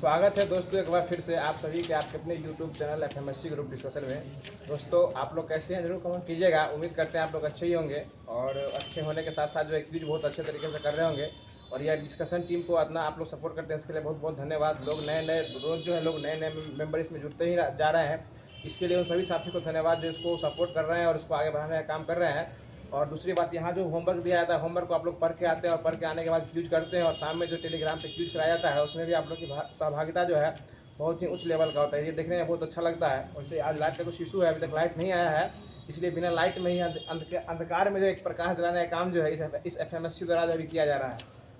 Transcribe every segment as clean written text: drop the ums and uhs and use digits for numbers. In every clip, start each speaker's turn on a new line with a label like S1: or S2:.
S1: स्वागत है दोस्तों एक बार फिर से आप सभी के आपके अपने YouTube channel FMSC group discussion में। दोस्तों आप लोग कैसे हैं जरूर कमेंट कीजिएगा। उम्मीद करते हैं आप लोग अच्छे ही होंगे और अच्छे होने के साथ साथ जो है क्विज बहुत अच्छे तरीके से कर रहे होंगे। और यह डिस्कशन टीम को इतना आप लोग सपोर्ट करते हैं इसके लिए बहुत बहुत धन्यवाद। लोग नए रोज़ जो है लोग नए मेंबर इसमें जुड़ते ही जा रहे हैं। इसके लिए उन सभी साथियों को धन्यवाद जो इसको सपोर्ट कर रहे हैं और इसको आगे बढ़ाने का काम कर रहे हैं। और दूसरी बात, यहाँ जो होमवर्क दिया जाता है होमवर्क को आप लोग पढ़ के आते हैं और पढ़ के आने के बाद यूज करते हैं। और शाम में जो टेलीग्राम पे यूज कराया जाता है उसमें भी आप लोग की सहभागिता जो है बहुत ही उच्च लेवल का होता है। ये देखने में बहुत अच्छा लगता है। वैसे आज लाइट का कुछ इशू है, अभी तक लाइट नहीं आया है, इसलिए बिना लाइट में ही अंधकार में जो एक प्रकाश जलाने का काम जो है इस FMSC द्वारा जो भी किया जा रहा है।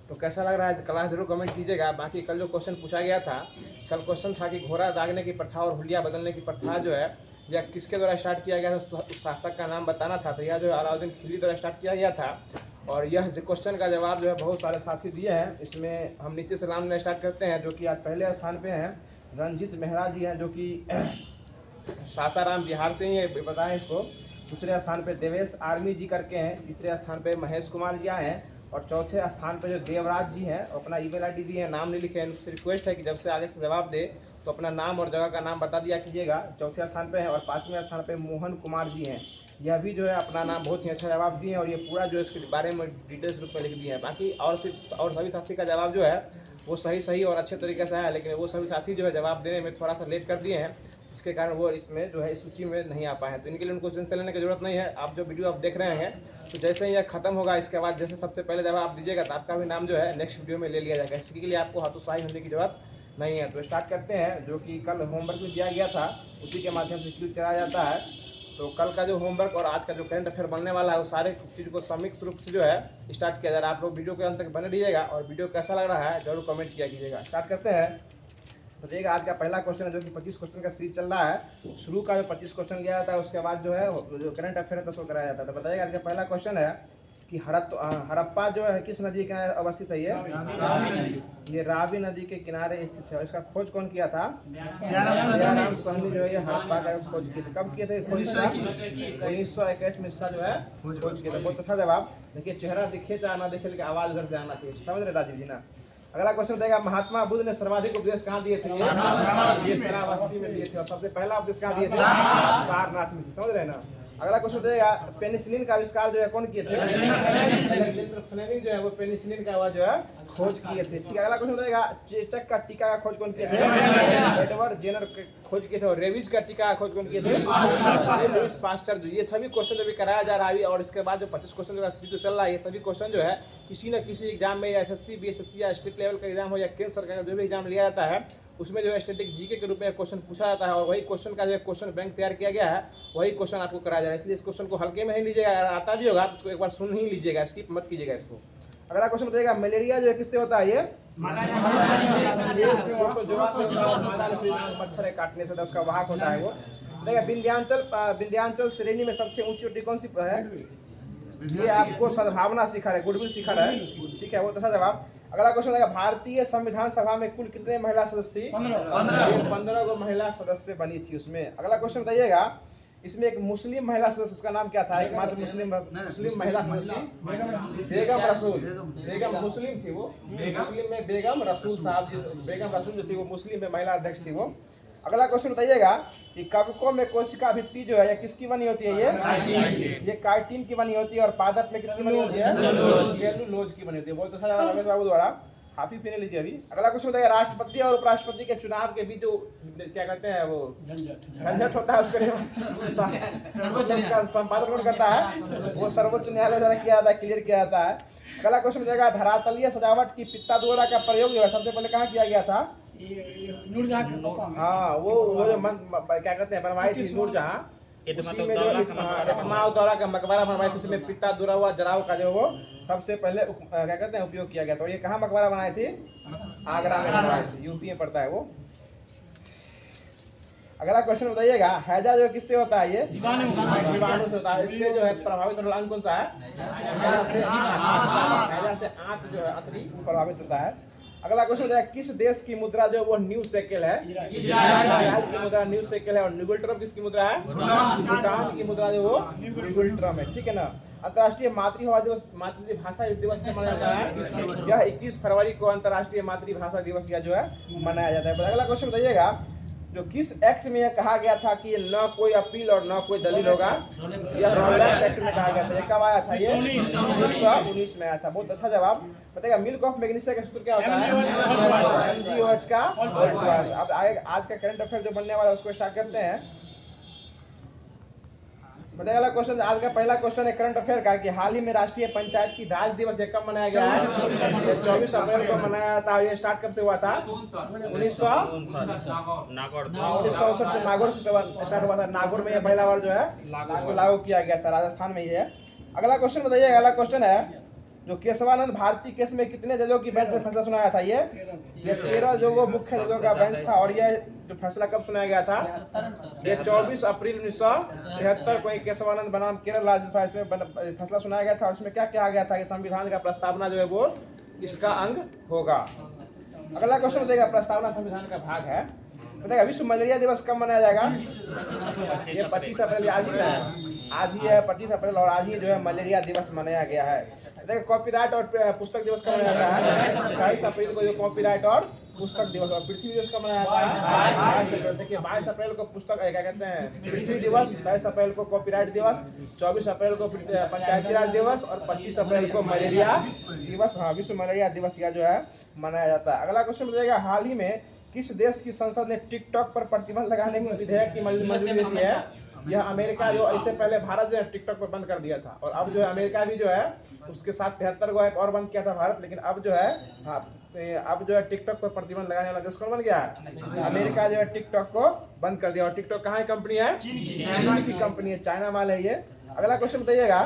S1: तो कैसा लग रहा है क्लास जरूर कमेंट कीजिएगा। बाकी कल जो क्वेश्चन पूछा गया था, कल क्वेश्चन था कि घोड़ा दागने की प्रथा और हुलिया बदलने की प्रथा जो है यह किसके द्वारा स्टार्ट किया गया था, उस शासक का नाम बताना था। तो यह जो अलाउद्दीन खिलजी द्वारा स्टार्ट किया गया था। और यह क्वेश्चन का जवाब जो है बहुत सारे साथी दिए हैं। इसमें हम नीचे से नाम स्टार्ट करते हैं जो कि आज पहले स्थान पे हैं रंजीत मेहरा जी हैं जो कि सासाराम बिहार से ही बताएं इसको। दूसरे स्थान पे देवेश आर्मी जी करके हैं। तीसरे स्थान पे महेश कुमार जी आए हैं। और चौथे स्थान पे जो देवराज जी हैं अपना ईमेल आईडी दिए हैं, नाम नहीं लिखे हैं। उनसे रिक्वेस्ट है कि जब से आगे से जवाब दे तो अपना नाम और जगह का नाम बता दिया कीजिएगा। चौथे स्थान पे है। और पाँचवें स्थान पे मोहन कुमार जी हैं। यह भी जो है अपना नाम बहुत ही अच्छा जवाब दिए हैं और ये पूरा जो इसके बारे में डिटेल्स रूप में लिख दिए हैं। बाकी और सभी साथी का जवाब जो है वो सही और अच्छे तरीके से है, लेकिन वो सभी साथी जो है जवाब देने में थोड़ा सा लेट कर दिए हैं, जिसके कारण वो इसमें जो है इस सूची में नहीं आ पाए हैं। तो इनके लिए उनको टेंशन लेने की जरूरत नहीं है। आप जो वीडियो आप देख रहे हैं तो जैसे ही यह खत्म होगा इसके बाद जैसे सबसे पहले जवाब आप दीजिएगा तो आपका भी नाम जो है नेक्स्ट वीडियो में ले लिया जाएगा। इसके लिए आपको हतोत्साही होने की जरूरत नहीं है। तो स्टार्ट करते हैं। जो कि कल होमवर्क में दिया गया था उसी के माध्यम से क्विज कराया जाता है। तो कल का जो होमवर्क और आज का जो करंट अफेयर बनने वाला है वो सारे चीज़ को समिक्ष रूप से जो है स्टार्ट किया जा रहा है। आप लोग वीडियो के अंत तक बने रहिएगा और वीडियो कैसा लग रहा है जरूर कमेंट किया कीजिएगा। स्टार्ट करते हैं। तो देखिएगा आज का पहला क्वेश्चन है जो कि 25 क्वेश्चन का सीरीज चल रहा है। शुरू का जो 25 क्वेश्चन लिया जाता है उसके बाद जो है जो करंट अफेयर है उसको कराया जाता है। तो बताइएगा आज का पहला क्वेश्चन है कि हड़प्पा जो है किस नदी के किनारे अवस्थित है? ये रावी नदी के किनारे स्थित है। इसका खोज कौन किया था? दयाराम साहनी जो है ये हड़प्पा का खोज किए थे। कब किए थे? 1921 में इसका जो है खोज किया था। बहुत अच्छा जवाब। देखिए चेहरा दिखे चाहे ना दिखे लेकिन आवाज घर से आना चाहिए। समझ रहे राजीव जी ना? अगला क्वेश्चन बताएगा महात्मा बुद्ध ने सर्वाधिक उपदेश कहाँ दिए थे? ये शरावस्ती में दिए थे। और सबसे पहला उपदेश कहाँ दिए थे? सारनाथ में। समझ रहे ना? अगला क्वेश्चन बताइएगा पेनिसिलिन का आविष्कार जो है कौन किए थे? फ्लेमिंग जो है वो पेनिसिलिन का जो है खोज किए थे। ठीक है। अगला क्वेश्चन बताइएगा चेचक का टीका का खोज कौन किए थे? एडवर्ड जेनर खोज किए थे। और रेबीज का टीका का खोज कौन किए थे? Lewis pasture. ये सभी क्वेश्चन जो भी कराया जा रहा है और इसके बाद जो 25 क्वेश्चन जो सीरीज जो चल रहा है ये सभी क्वेश्चन जो है किसी न किसी एग्जाम में या SSC BSSC या स्टेट लेवल का एग्जाम हो या केंद्र सरकार का जो भी एग्जाम लिया जाता है उसमें जो है स्टैटिक जीके के रूप में क्वेश्चन पूछा जाता है। और वही क्वेश्चन का जो है क्वेश्चन बैंक तैयार किया गया है वही क्वेश्चन आपको कराया जा रहा है। इसलिए इस क्वेश्चन को हल्के में ही लीजिएगा। अगर आता भी होगा तो उसको एक बार सुन ही लीजिएगा, स्किप मत कीजिएगा इसको। अगला क्वेश्चन बताइएगा मलेरिया जो है किससे होता है? ये मच्छर काटने से उसका वाहक होता है वो। विंध्याचल श्रेणी में सबसे ऊंची चोटी कौन सी है? ये आपको सद्भावना शिखर है, गुडविल शिखर है। ठीक है, वो अच्छा जवाब। अगला क्वेश्चन है भारतीय संविधान सभा में कुल कितने महिला सदस्य थी? 15 को महिला सदस्य बनी थी उसमें। अगला क्वेश्चन बताइएगा इसमें एक मुस्लिम महिला सदस्य उसका नाम क्या था? एक मात्र मुस्लिम महिला सदस्य थी बेगम रसूल। बेगम मुस्लिम थी वो। मुस्लिम में बेगम रसूल साहब जी, बेगम रसूल जो थी वो मुस्लिम में महिला अध्यक्ष थी वो। अगला क्वेश्चन बताइएगा कि कवकों में कोशिका भित्ति जो है ये किसकी बनी होती है? ये काइटिन की बनी होती है। और पादप में किसकी बनी होती है? सेलुलोज की बनी होती है। बहुत अच्छा जवाब रमेश बाबू द्वारा। हाफी पीने लीजिए अभी। अगला क्वेश्चन बताइए राष्ट्रपति और उपराष्ट्रपति के चुनाव के बीच जो क्या कहते हैं वो झंझट होता है उसका संपादन कौन करता है? वो सर्वोच्च न्यायालय द्वारा किया जाता है, क्लियर किया जाता है। अगला क्वेश्चन बताइएगा धरातलीय सजावट की पित्ता दोहरा का प्रयोग जो है सबसे पहले कहाँ किया गया था? हाँ वो जो क्या कहते हैं बनवाई थी नूरजहां, उसी में जो इतमाउ दौरा का मकबरा बनवाई थी उसमें पित्ता दुरा हुआ जराव का जो वो सबसे पहले क्या कहते हैं उपयोग किया गया था। ये कहाँ मकबरा बनाई थी? आगरा में बनवाई थी। यूपी में पड़ता है वो। अगला क्वेश्चन बताइएगा हैजा जो किससे होता है? ये जीवाणु से होता है। इससे जो है प्रभावित अंग कौन सा है? हैजा से आंत जो है आंतरी प्रभावित होता है। अगला क्वेश्चन है किस देश की मुद्रा जो वो न्यू शेकेल है? इजराइल की मुद्रा न्यू शेकेल है। और निगुल ट्रम किसकी मुद्रा है? भूटान की मुद्रा जो वो निगुल ट्रम है। ठीक है ना? अंतर्राष्ट्रीय मातृभाषा दिवस कब मनाया जाता है? यह 21 फरवरी को अंतर्राष्ट्रीय मातृभाषा दिवस या जो है मनाया जाता है। अगला क्वेश्चन बताइएगा, जो किस एक्ट में यह कहा गया था कि न कोई अपील और न कोई दलील होगा? यह रॉलेट एक्ट में कहा गया था। ये कब आया था? ये 1919 में आया था। बहुत अच्छा जवाब। बताइएगा, मिल्क ऑफ मैग्नीशिया का सूत्र क्या होता है? MgOH का वोल्टवाश। अब आज का करंट अफेयर जो बनने वाला है उसको स्टार्ट करते हैं। बताइए अगला क्वेश्चन, आज का पहला क्वेश्चन है करंट अफेयर का कि हाल ही में राष्ट्रीय पंचायत की राज दिवस ये कब मनाया गया है? 24 अप्रैल को मनाया था। ये स्टार्ट कब से हुआ था? 1969 से नागौर से स्टार्ट हुआ था। नागौर में ये पहला बार जो है इसको लागू किया गया था। राजस्थान में ये है। अगला क्वेश्चन बताइए, अगला क्वेश्चन है जो केशवानंद भारती केस में कितने जजों की बेंच में फैसला सुनाया था? ये 13 जो वो मुख्य जजों का बेंच था। और ये जो फैसला कब सुनाया गया था? ये 24 अप्रैल 1973 को एक केशवानंद बनाम केरल राज्य था, इसमें फैसला सुनाया गया था। और इसमें क्या कहा गया था कि संविधान का प्रस्तावना जो है वो इसका अंग होगा। अगला क्वेश्चन बताइएगा, प्रस्तावना संविधान का भाग है। बताइएगा, विश्व मलेरिया दिवस कब मनाया जाएगा? ये 25 अप्रैल। आज ही है, आज ही है 25 अप्रैल और आज ही जो है मलेरिया दिवस मनाया गया है। देखिए, कॉपीराइट और पुस्तक दिवस कब मनाया जाता है? 28 अप्रैल को जो कॉपीराइट और पुस्तक दिवस। और पृथ्वी दिवस कब मनाया जाता है? 22 अप्रैल। देखिए, 22 अप्रैल को पुस्तक क्या कहते हैं पृथ्वी दिवस, 23 अप्रैल को कॉपीराइट दिवस, 24 अप्रैल को पंचायती राज दिवस और 25 अप्रैल को मलेरिया दिवस, हाँ, विश्व मलेरिया दिवस या जो है मनाया जाता है। अगला क्वेश्चन बताइएगा, हाल ही में किस देश की संसद ने टिकटॉक पर प्रतिबंध लगाने की विधेयक की मंजूरी दे दी है? यह अमेरिका, जो इससे पहले भारत जो है टिकटॉक पर बंद कर दिया था और अब जो है अमेरिका भी जो है उसके साथ 73 को एक और बंद किया था भारत। लेकिन अब जो है हाँ, अब जो है टिकटॉक पर प्रतिबंध लगाने वाला देश कौन बन गया है? अमेरिका जो है टिकटॉक को बंद कर दिया। और टिकटॉक कहाँ की कंपनी है? चीन की कंपनी है, चाइना माल है ये। अगला क्वेश्चन बताइएगा,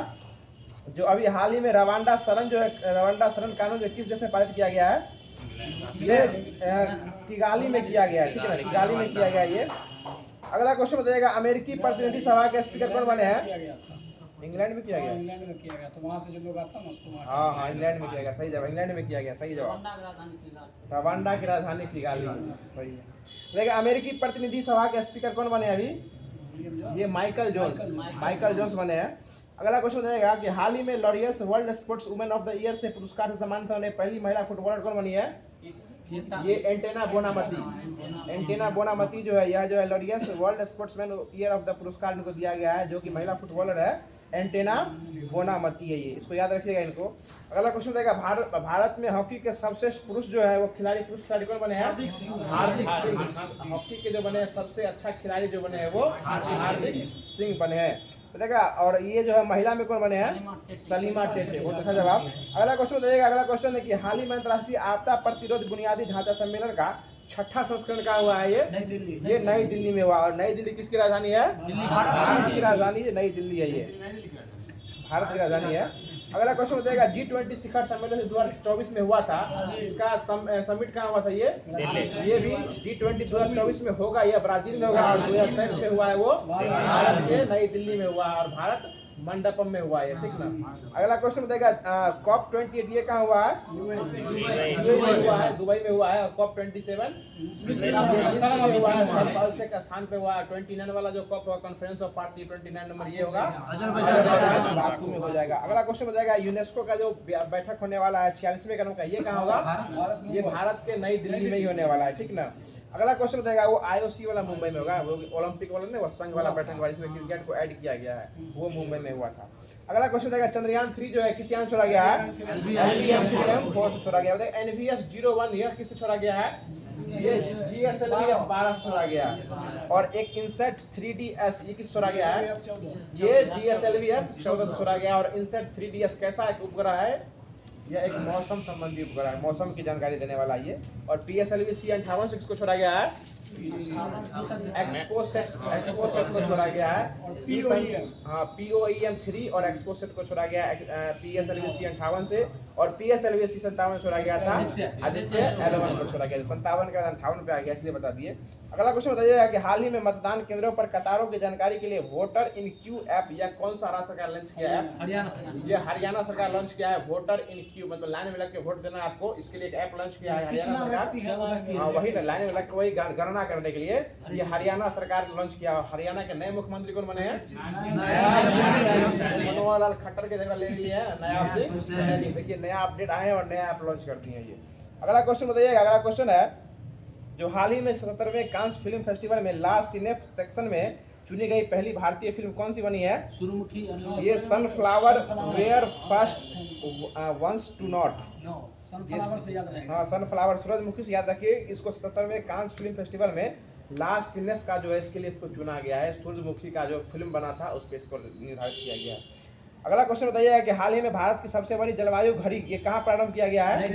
S1: जो अभी हाल ही में रवांडा शरण जो है, रवांडा शरण कानून जो किस देश में पारित किया गया है? ये किगाली में किया गया है, ठीक है ना, किगाली में किया गया ये। अगला क्वेश्चन बताइएगा, अमेरिकी प्रतिनिधि सभा के स्पीकर कौन बने हैं? इंग्लैंड में किया गया।
S2: इंग्लैंड में किया गया, तो वहाँ से जो लोग आता है उसको
S1: हाँ हाँ, इंग्लैंड में किया गया, सही जवाब। इंग्लैंड में किया गया, सही जवाब। रवांडा की राजधानी किगाली, सही है। देखिए, अमेरिकी प्रतिनिधि सभा के स्पीकर कौन बने अभी? ये माइकल जोन्स बने हैं। अगला क्वेश्चन बताइएगा कि हाल ही में Laureus world sports women of the year से पुरस्कार से सम्मानित होने पहली महिला फुटबॉलर कौन बनी है? ये एंटेना बोनामती जो है, यह जो है Laureus world sportsman year of the पुरस्कार इनको दिया गया है, जो कि महिला फुटबॉलर है एंटेना बोनामती है ये, इसको याद रखिएगा इनको। अगला क्वेश्चन देगा, भारत में हॉकी के सर्वश्रेष्ठ पुरुष जो है वो पुरुष खिलाड़ी कौन बने हैं? हार्दिक सिंह। हॉकी के जो बने सबसे अच्छा खिलाड़ी जो बने हैं वो हार्दिक सिंह बने हैं। देखा। और ये जो है महिला में कौन बने हैं? सलीमा टेटे। बहुत अच्छा जवाब। अगला क्वेश्चन देखिएगा, अगला क्वेश्चन है कि हाल ही में अंतर्राष्ट्रीय आपदा प्रतिरोध बुनियादी ढांचा सम्मेलन का 6ठा संस्करण कहाँ हुआ है? ये नई दिल्ली में हुआ। और नई दिल्ली किसकी राजधानी है? भारत की राजधानी नई दिल्ली है, ये भारत की राजधानी है। अगला क्वेश्चन बताएगा, G20 शिखर सम्मेलन 2024 में हुआ था, इसका समिट कहाँ हुआ था? ये भी G20 2024 में होगा, ये ब्राजील में होगा। और 2023 में हुआ है वो भारत के नई दिल्ली में हुआ और भारत मंडपम में हुआ है, ठीक ना। अगला क्वेश्चन बताएगा, COP28 ये कहाँ हुआ है? दुबई में हुआ है। और COP27 हुआ है, सर्वपाल के स्थान पे हुआ है। 29 वाला जो COP conference of party 29 number ये होगा बाकू में हो जाएगा। अगला क्वेश्चन बताएगा, यूनेस्को का जो बैठक होने वाला है 46वें क्रम का, ये कहाँ होगा? ये भारत के नई दिल्ली में ही होने वाला है, ठीक ना। अगला क्वेश्चन बताएगा, वो IOC वाला मुंबई में होगा, वो ओलंपिक वाला नहीं, वो संघ वाला बैठक वाला जिसमें क्रिकेट को ऐड किया गया है, वो मुंबई में हुआ था। अगला क्वेश्चन बताएगा, चंद्रयान 3 जो है किस यान छोड़ा गया है? LVM-3M4 से छोड़ा गया है। NVS-01 यह किससे छोड़ा गया है? ये GSLV-12 से छोड़ा गया है। और एक इनसेट 3DS ये किस छोड़ा गया है? ये GSLV-14 से छोड़ा गया है। और इनसेट 3DS कैसा एक उपग्रह है? यह एक मौसम संबंधी उपग्रह है, मौसम की जानकारी देने वाला ये। और PSLV-C58 किसको छोड़ा गया है? एक्सपोसेट को छोड़ा गया है। POEM-3 और एक्सपोसेट को छोड़ा गया है PSLV-C58 से। और PSLV 57 छोड़ा गया था, आदित्य L1 को छोड़ा गया था। 57 का 58 पे आ गया, इसलिए बता दिए। अगला क्वेश्चन बताइएगा कि हाल ही में मतदान केंद्रों पर कतारों की जानकारी के लिए वोटर इन क्यू ऐप या कौन सा राज्य सरकार लॉन्च किया है?
S2: हरियाणा सरकार।
S1: ये हरियाणा सरकार लॉन्च किया है वोटर इन क्यू, मतलब लाइन में लग के वोट देना है आपको, इसके लिए एक ऐप लॉन्च किया है हरियाणा सरकार। हाँ वही ना, लाइन में लग के वही गणना करने के लिए ये हरियाणा सरकार लॉन्च किया है। हरियाणा के नए मुख्यमंत्री कौन बने हैं? मनोहर लाल खट्टर के जगह ले लिए हैं नया से। देखिए नया अपडेट आए हैं और नया ऐप लॉन्च कर दिए हैं ये। अगला क्वेश्चन बताइएगा, अगला क्वेश्चन है जो हाल ही में 77वें कांस फिल्म फेस्टिवल में लास्ट सिनेप सेक्शन में चुनी गई पहली भारतीय फिल्म कौन सी बनी है?
S2: सूर्यमुखी।
S1: ये sunflower where first once to not.
S2: Sunflower से याद रहेगा।
S1: हाँ सनफ्लावर, सूरजमुखी से याद रखिए। इसको 77वें कांस फिल्म फेस्टिवल में लास्ट सिनेप का जो है इसके लिए इसको चुना गया है। सूरजमुखी का जो फिल्म बना था उस पर इसको निर्धारित किया गया है। अगला क्वेश्चन बताइएगा कि हाल ही में भारत की सबसे बड़ी जलवायु घड़ी ये कहाँ प्रारंभ किया गया है?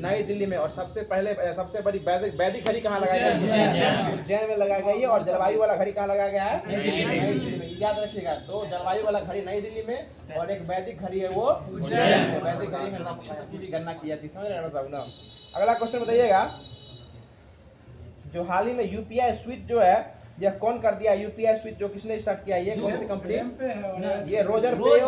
S1: नई दिल्ली में। और सबसे बड़ी वैदिक घड़ी कहाँ लगाई गई है? उज्जैन में लगाई गई है। और जलवायु वाला घड़ी कहाँ लगाया गया है? नई दिल्ली में। याद रखिएगा, तो जलवायु वाला घड़ी नई दिल्ली में और एक वैदिक घड़ी है वो उज्जैन में। वैदिक घड़ी में नक्षत्र की भी गणना की जाती है, समझ रहे हैं साहब ना। अगला क्वेश्चन बताइएगा, जो हाल ही में यूपीआई स्विच जो है यह कौन कर दिया? यूपीआई स्विच जो किसने स्टार्ट किया? ये कौन सी कंपनी? ये रोजर पे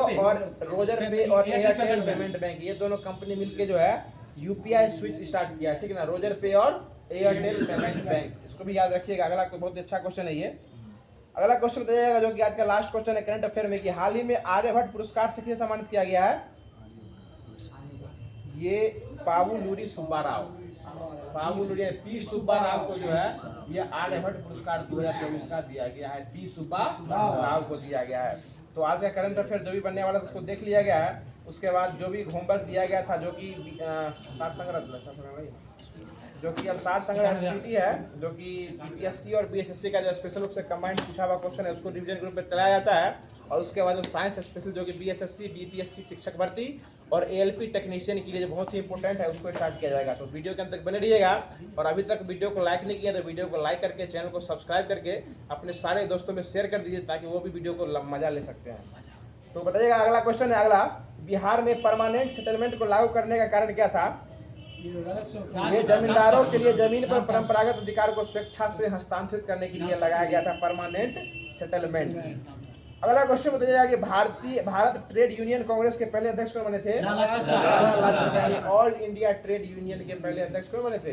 S1: और एयरटेल पेमेंट बैंक, ये दोनों कंपनी मिलके जो है यूपीआई स्विच स्टार्ट किया है, ठीक है ना। रोजर पे और एयरटेल पेमेंट बैंक, इसको भी याद रखिएगा। अगला बहुत अच्छा क्वेश्चन है ये। अगला क्वेश्चन बताइएगा जो कि आज का लास्ट क्वेश्चन है करंट अफेयर में, कि हाल ही में आर्यभट्ट पुरस्कार से किसे सम्मानित किया गया है? ये पावुलूरी सुब्बाराव, पी सुब्बा राव को जो है ये आर्यभट्ट पुरस्कार 2024 का दिया गया है। पी सुब्बा राव को दिया गया है। तो आज का करंट अफेयर जो भी बनने वाला था उसको देख लिया गया है। उसके बाद जो भी होमवर्क दिया गया था, जो कि सार संग्रह एसपीटी है, जो कि बीपीएससी और बीएसएससी का जो स्पेशल रूप से कंबाइंड पूछा हुआ क्वेश्चन है उसको डिवीजन ग्रुप में चलाया जाता है। और उसके बाद जो साइंस स्पेशल जो कि बीएसएससी बीपीएससी शिक्षक भर्ती और एएलपी टेक्नीशियन के लिए जो बहुत ही इंपॉर्टेंट है उसको स्टार्ट किया जाएगा। तो वीडियो के अंत तक बने रहिएगा। और अभी तक वीडियो को लाइक नहीं किया तो वीडियो को लाइक करके चैनल को सब्सक्राइब करके अपने सारे दोस्तों में शेयर कर दीजिए ताकि वो भी वीडियो को मजा ले सकते हैं। तो बताइएगा, अगला क्वेश्चन है अगला, बिहार में परमानेंट सेटलमेंट को लागू करने का कारण क्या था? ये जमींदारों के लिए जमीन पर परंपरागत अधिकार को स्वेच्छा से हस्तांतरित करने के लिए लगाया गया था परमानेंट सेटलमेंट। अगला क्वेश्चन बताइएगा कि भारत ट्रेड यूनियन कांग्रेस के पहले अध्यक्ष कौन बने थे? ऑल इंडिया ट्रेड यूनियन के पहले अध्यक्ष कौन बने थे?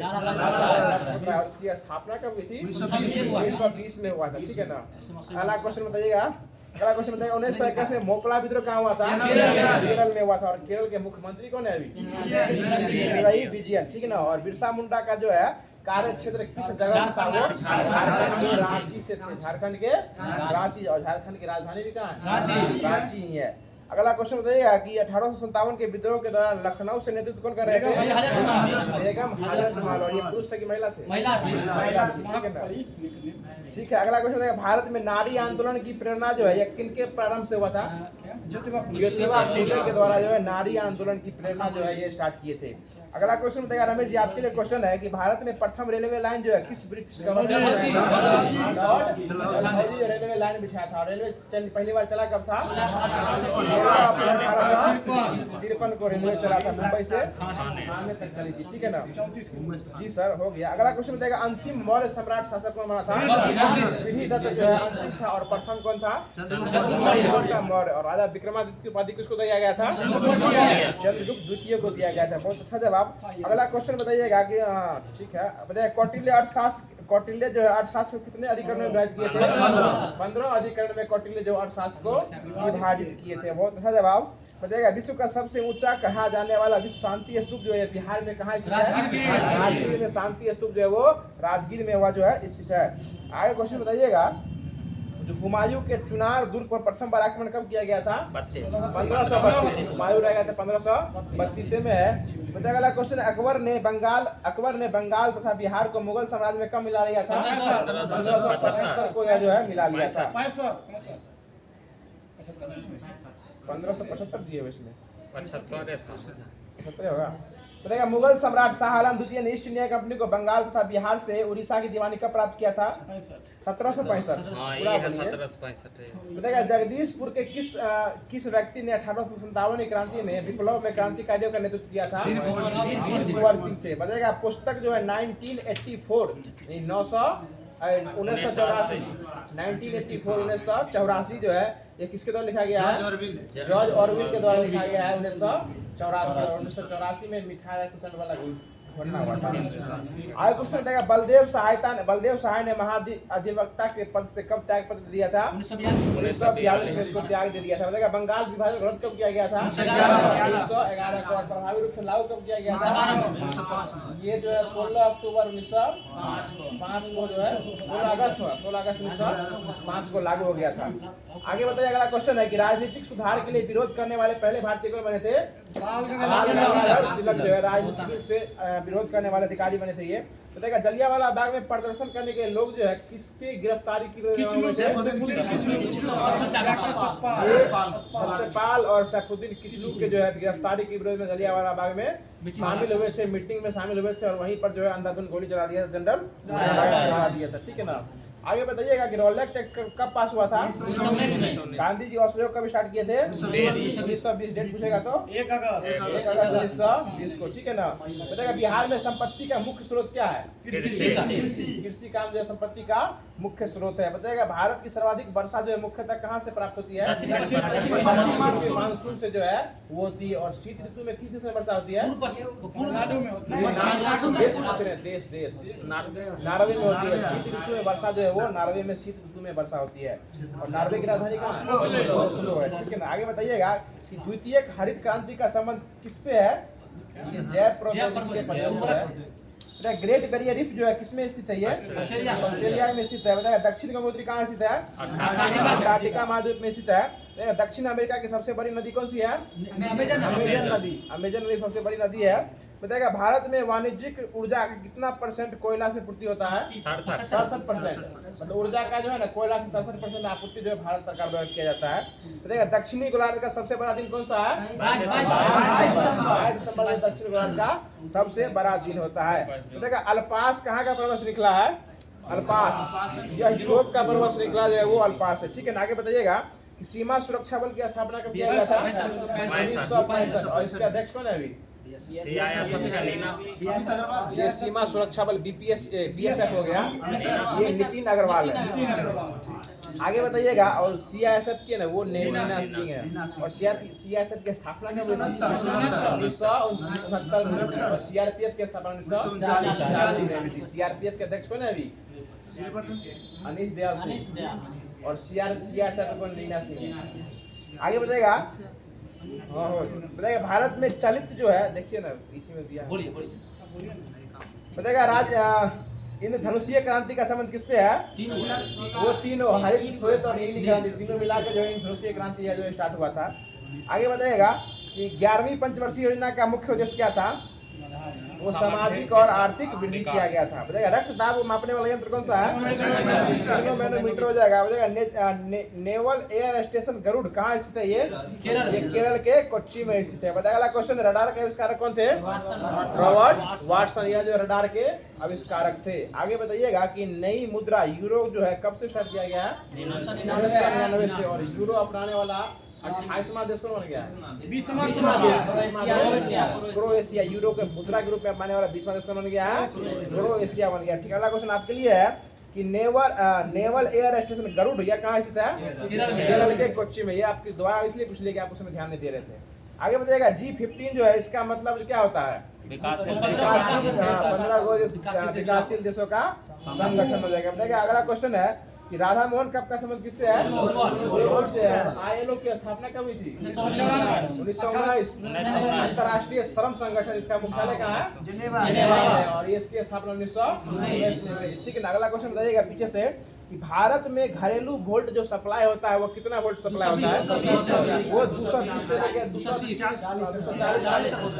S1: उसकी स्थापना कब हुई थी? 1920 में हुआ था, ठीक है ना। अगला क्वेश्चन बताइएगा, 1921 में मोपला विद्रोह कहाँ हुआ था? केरल में हुआ था। और केरल के मुख्यमंत्री कौन है अभी? विजयन, ठीक है ना। और बिरसा मुंडा का जो है कार्य क्षेत्र किस जगह से था? वो रांची से थे, झारखंड के रांची। और झारखंड की राजधानी भी कहाँ है? रांची ही है। अगला क्वेश्चन बताइएगा कि 1857 के विद्रोह के दौरान लखनऊ से नेतृत्व कौन कर रहे थे? बेगम हजरत महल। और ये पुरुष थे कि महिला थे? महिला थी, ठीक है ना। ठीक है, अगला क्वेश्चन बताइएगा, भारत में नारी आंदोलन की प्रेरणा जो है यह किनके प्रारंभ से हुआ था? ज्योतिबा फुले के द्वारा जो है नारी आंदोलन की प्रेरणा जो है ये स्टार्ट किए थे। अगला क्वेश्चन बताइएगा रमेश जी, आपके लिए क्वेश्चन है कि भारत में प्रथम रेलवे लाइन जो है किस ब्रिटिश गवर्नर ने रेलवे लाइन बिछाया था? रेलवे पहली बार चला कब था? 1853 को रेलवे चला था, मुंबई से ठाणे तक चली थी, ठीक है ना। जी सर, हो गया। अगला क्वेश्चन बताइएगा, अंतिम मौर्य सम्राट शासक कौन बना था? बृहदत्त जो है अंतिम था। और प्रथम कौन था? चंद्रगुप्त मौर्य। और राजा विक्रमादित्य की उपाधि किसको दिया गया था? चंद्रगुप्त द्वितीय को दिया गया था। बहुत अच्छा जवाब। अगला क्वेश्चन बताइएगा कि ठीक है, बताइए कौटिल्य जो है अर्थशास्त्र को कितने अधिकरण में विभाजित किए थे? 15 अधिकरण में कौटिल्य जो अर्थशास्त्र को विभाजित किए थे। बहुत अच्छा जवाब। बताइएगा, विश्व का सबसे ऊंचा कहा जाने वाला विश्व शांति स्तूप जो है बिहार में कहाँ स्थित है? राजगीर में शांति स्तूप जो है वो राजगीर में हुआ जो है स्थित है। आगे क्वेश्चन बताइएगा, जो हुमायूं के चुनार दुर्ग पर प्रथम बार आक्रमण कब किया गया था? 1532। हुमायूं रह गया था 1532 में है। बताया गया क्वेश्चन, अकबर ने बंगाल तथा बिहार को मुगल साम्राज्य में कब मिला लिया था? 1575 को यह जो है मिला लिया था। 1575 दिए हुए इसमें 75 होगा। बताइएगा मुगल सम्राट शाह आलम द्वितीय ने ईस्ट इंडिया कंपनी को बंगाल तथा बिहार से उड़ीसा की दीवानी कब प्राप्त किया था? 1765। पूरा बोलिए।
S3: 1765
S1: बताइएगा जगदीशपुर के किस व्यक्ति ने 1857 की क्रांति में विप्लव में क्रांतिकारियों का नेतृत्व किया था? कुंवर सिंह थे। बताइएगा पुस्तक जो है 1984 1984 जो है ये किसके द्वारा लिखा गया है? जॉर्ज ऑरविल के द्वारा लिखा गया है 1984 में मिठाई किसान वाला घटना हुआ था। आगे क्वेश्चन बताएगा बलदेव सहाय ने महाधिवक्ता के पद से कब त्याग पत्र दिया था? 1942 में इसको त्याग दे दिया था। बताएगा बंगाल विभाजन रद्द कब किया गया था? 1911 को। प्रभावी रूप से लागू कब किया गया था? ये जो है 16 अक्टूबर 1905 को जो है 16 अगस्त 1905 को लागू हो गया था। आगे बताइए अगला क्वेश्चन है कि राजनीतिक सुधार के लिए विरोध करने वाले पहले भारतीय कौन बने थे? तिलक जो है राजनीतिक रूप से विरोध करने वाले अधिकारी बने थे। ये बताइएगा जलियांवाला बाग में प्रदर्शन करने के लोग जो है किसकी गिरफ्तारी की सत्यपाल और सैफुद्दीन किचलू के जो है गिरफ्तारी के विरोध में जलियांवाला बाग में शामिल हुए थे, मीटिंग में शामिल हुए थे और वहीं पर जो है अंधाधुंध गोली चला दिया था, जनरल चला दिया था। ठीक है ना। आगे बताइएगा कि रॉलेट एक्ट कब पास हुआ था? गांधी जी असहयोग कब स्टार्ट किए थे? 1920। डेट पूछेगा तो 1 अगस्त 1920 को। ठीक है ना। बताइएगा बिहार में संपत्ति का मुख्य स्रोत क्या है? कृषि काम जो है संपत्ति का मुख्य स्रोत है। बताइएगा भारत की सर्वाधिक वर्षा जो है मुख्यतः कहाँ से प्राप्त होती है? मानसून से जो है वो होती है। और शीत ऋतु में किस देश में वर्षा होती है? देश नॉर्वे में होती है। शीत ऋतु में वर्षा जो है वो नॉर्वे में शीत ऋतु में वर्षा होती है। और नॉर्वे की राजधानी का ओस्लो है। ठीक है ना। आगे बताइएगा कि द्वितीय हरित क्रांति का संबंध किससे है? ये जैव प्रौद्योगिकी के प्रयोग से है। ग्रेट बैरियर रीफ जो है किसमें स्थित है? ये ऑस्ट्रेलिया में स्थित है। बताइए दक्षिण गंगोत्री कहाँ स्थित है? अंटार्कटिका महाद्वीप में स्थित है। दक्षिण अमेरिका की सबसे बड़ी नदी कौन सी है? अमेजन नदी सबसे बड़ी नदी है। बताइएगा भारत में वाणिज्यिक ऊर्जा का कितना % कोयला से पूर्ति होता है? 67%। मतलब ऊर्जा का जो है ना कोयला से 67% आपूर्ति जो है भारत सरकार द्वारा किया जाता है। बताइएगा दक्षिणी गोलार्ध का सबसे बड़ा दिन कौन सा है? 22 दिसंबर दक्षिण गोलार्ध का सबसे बड़ा दिन होता है। बताइएगा अल्पास कहाँ का पर्वत श्रृंखला है? अल्पास यह यूरोप का पर्वत श्रृंखला जो है वो अल्पास है। ठीक है ना। आगे बताइएगा कि सीमा सुरक्षा बल की स्थापना कब किया गया था? 1965। और इसके अध्यक्ष कौन है अभी? ये सीमा सुरक्षा बल BSF हो गया, ये नितिन अग्रवाल है। आगे बताइएगा और CISF के ना वो नीना सिंह है। और CISF की स्थापना कब हुई थी? 1969 में। और CRPF की स्थापना 1940 में हुई थी। CRPF के अध्यक्ष कौन है अभी? अनीश दयाल सिंह। और CISF को नीना सिंह है। आगे बताइएगा भारत में चलित जो है देखिए ना इसी में दिया। बताइएगा इंद्रधनुषीय क्रांति का संबंध किससे है? वो तीनों हरित श्वेत और नीली क्रांति तीनों मिलाकर जो इंद्रधनुषीय क्रांति है जो स्टार्ट हुआ था। आगे बताइएगा कि 11वीं पंचवर्षीय योजना का मुख्य उद्देश्य क्या था? वो सामाजिक और आर्थिक वृद्धि किया गया था। बताइएगा रक्तदाब को मापने वाला यंत्र कौन सा है? मैनोमीटर हो जाएगा। बताइएगा नेवल एयर स्टेशन गरुड़ कहाँ स्थित है? ये केरल के कोच्चि में स्थित है। बताइएगा अगला क्वेश्चन रडार के आविष्कारक कौन थे? Robert Watson. यह जो रडार के आविष्कारक थे। आगे बताइएगा कि नई मुद्रा यूरो जो है कब से स्टार्ट किया गया है? 1999 से। और यूरो अपनाने वाला 28वां देश कौन बन गया? 20वां क्रोएशिया। यूरो के मुद्रा के रूप में अपनाने वाला 20वां देश कौन बन गया है? क्रोएशिया बन गया। ठीक है। अगला क्वेश्चन आपके लिए है कि नेवल एयर स्टेशन गरुड़ यह कहाँ स्थित है? केरल के कोच्चि में। ये आपकी द्वारा इसलिए पूछ लिया कि आप उसमें ध्यान नहीं दे रहे थे। आगे बताइएगा G15 जो है इसका मतलब क्या होता है? 15 विकासशील देशों का संगठन हो जाएगा। बताइएगा अगला क्वेश्चन है कि राधा मोहन कप का संबंध किससे है? ILO की स्थापना कब हुई थी? 1919। अंतर्राष्ट्रीय श्रम संगठन इसका मुख्यालय कहाँ है? जिनेवा में। और इसकी स्थापना 1919 में। ठीक है ना। अगला क्वेश्चन बताइएगा पीछे से कि भारत में घरेलू वोल्ट जो सप्लाई होता है वो कितना वोल्ट सप्लाई होता है? वो 220 से लेकर 240 होता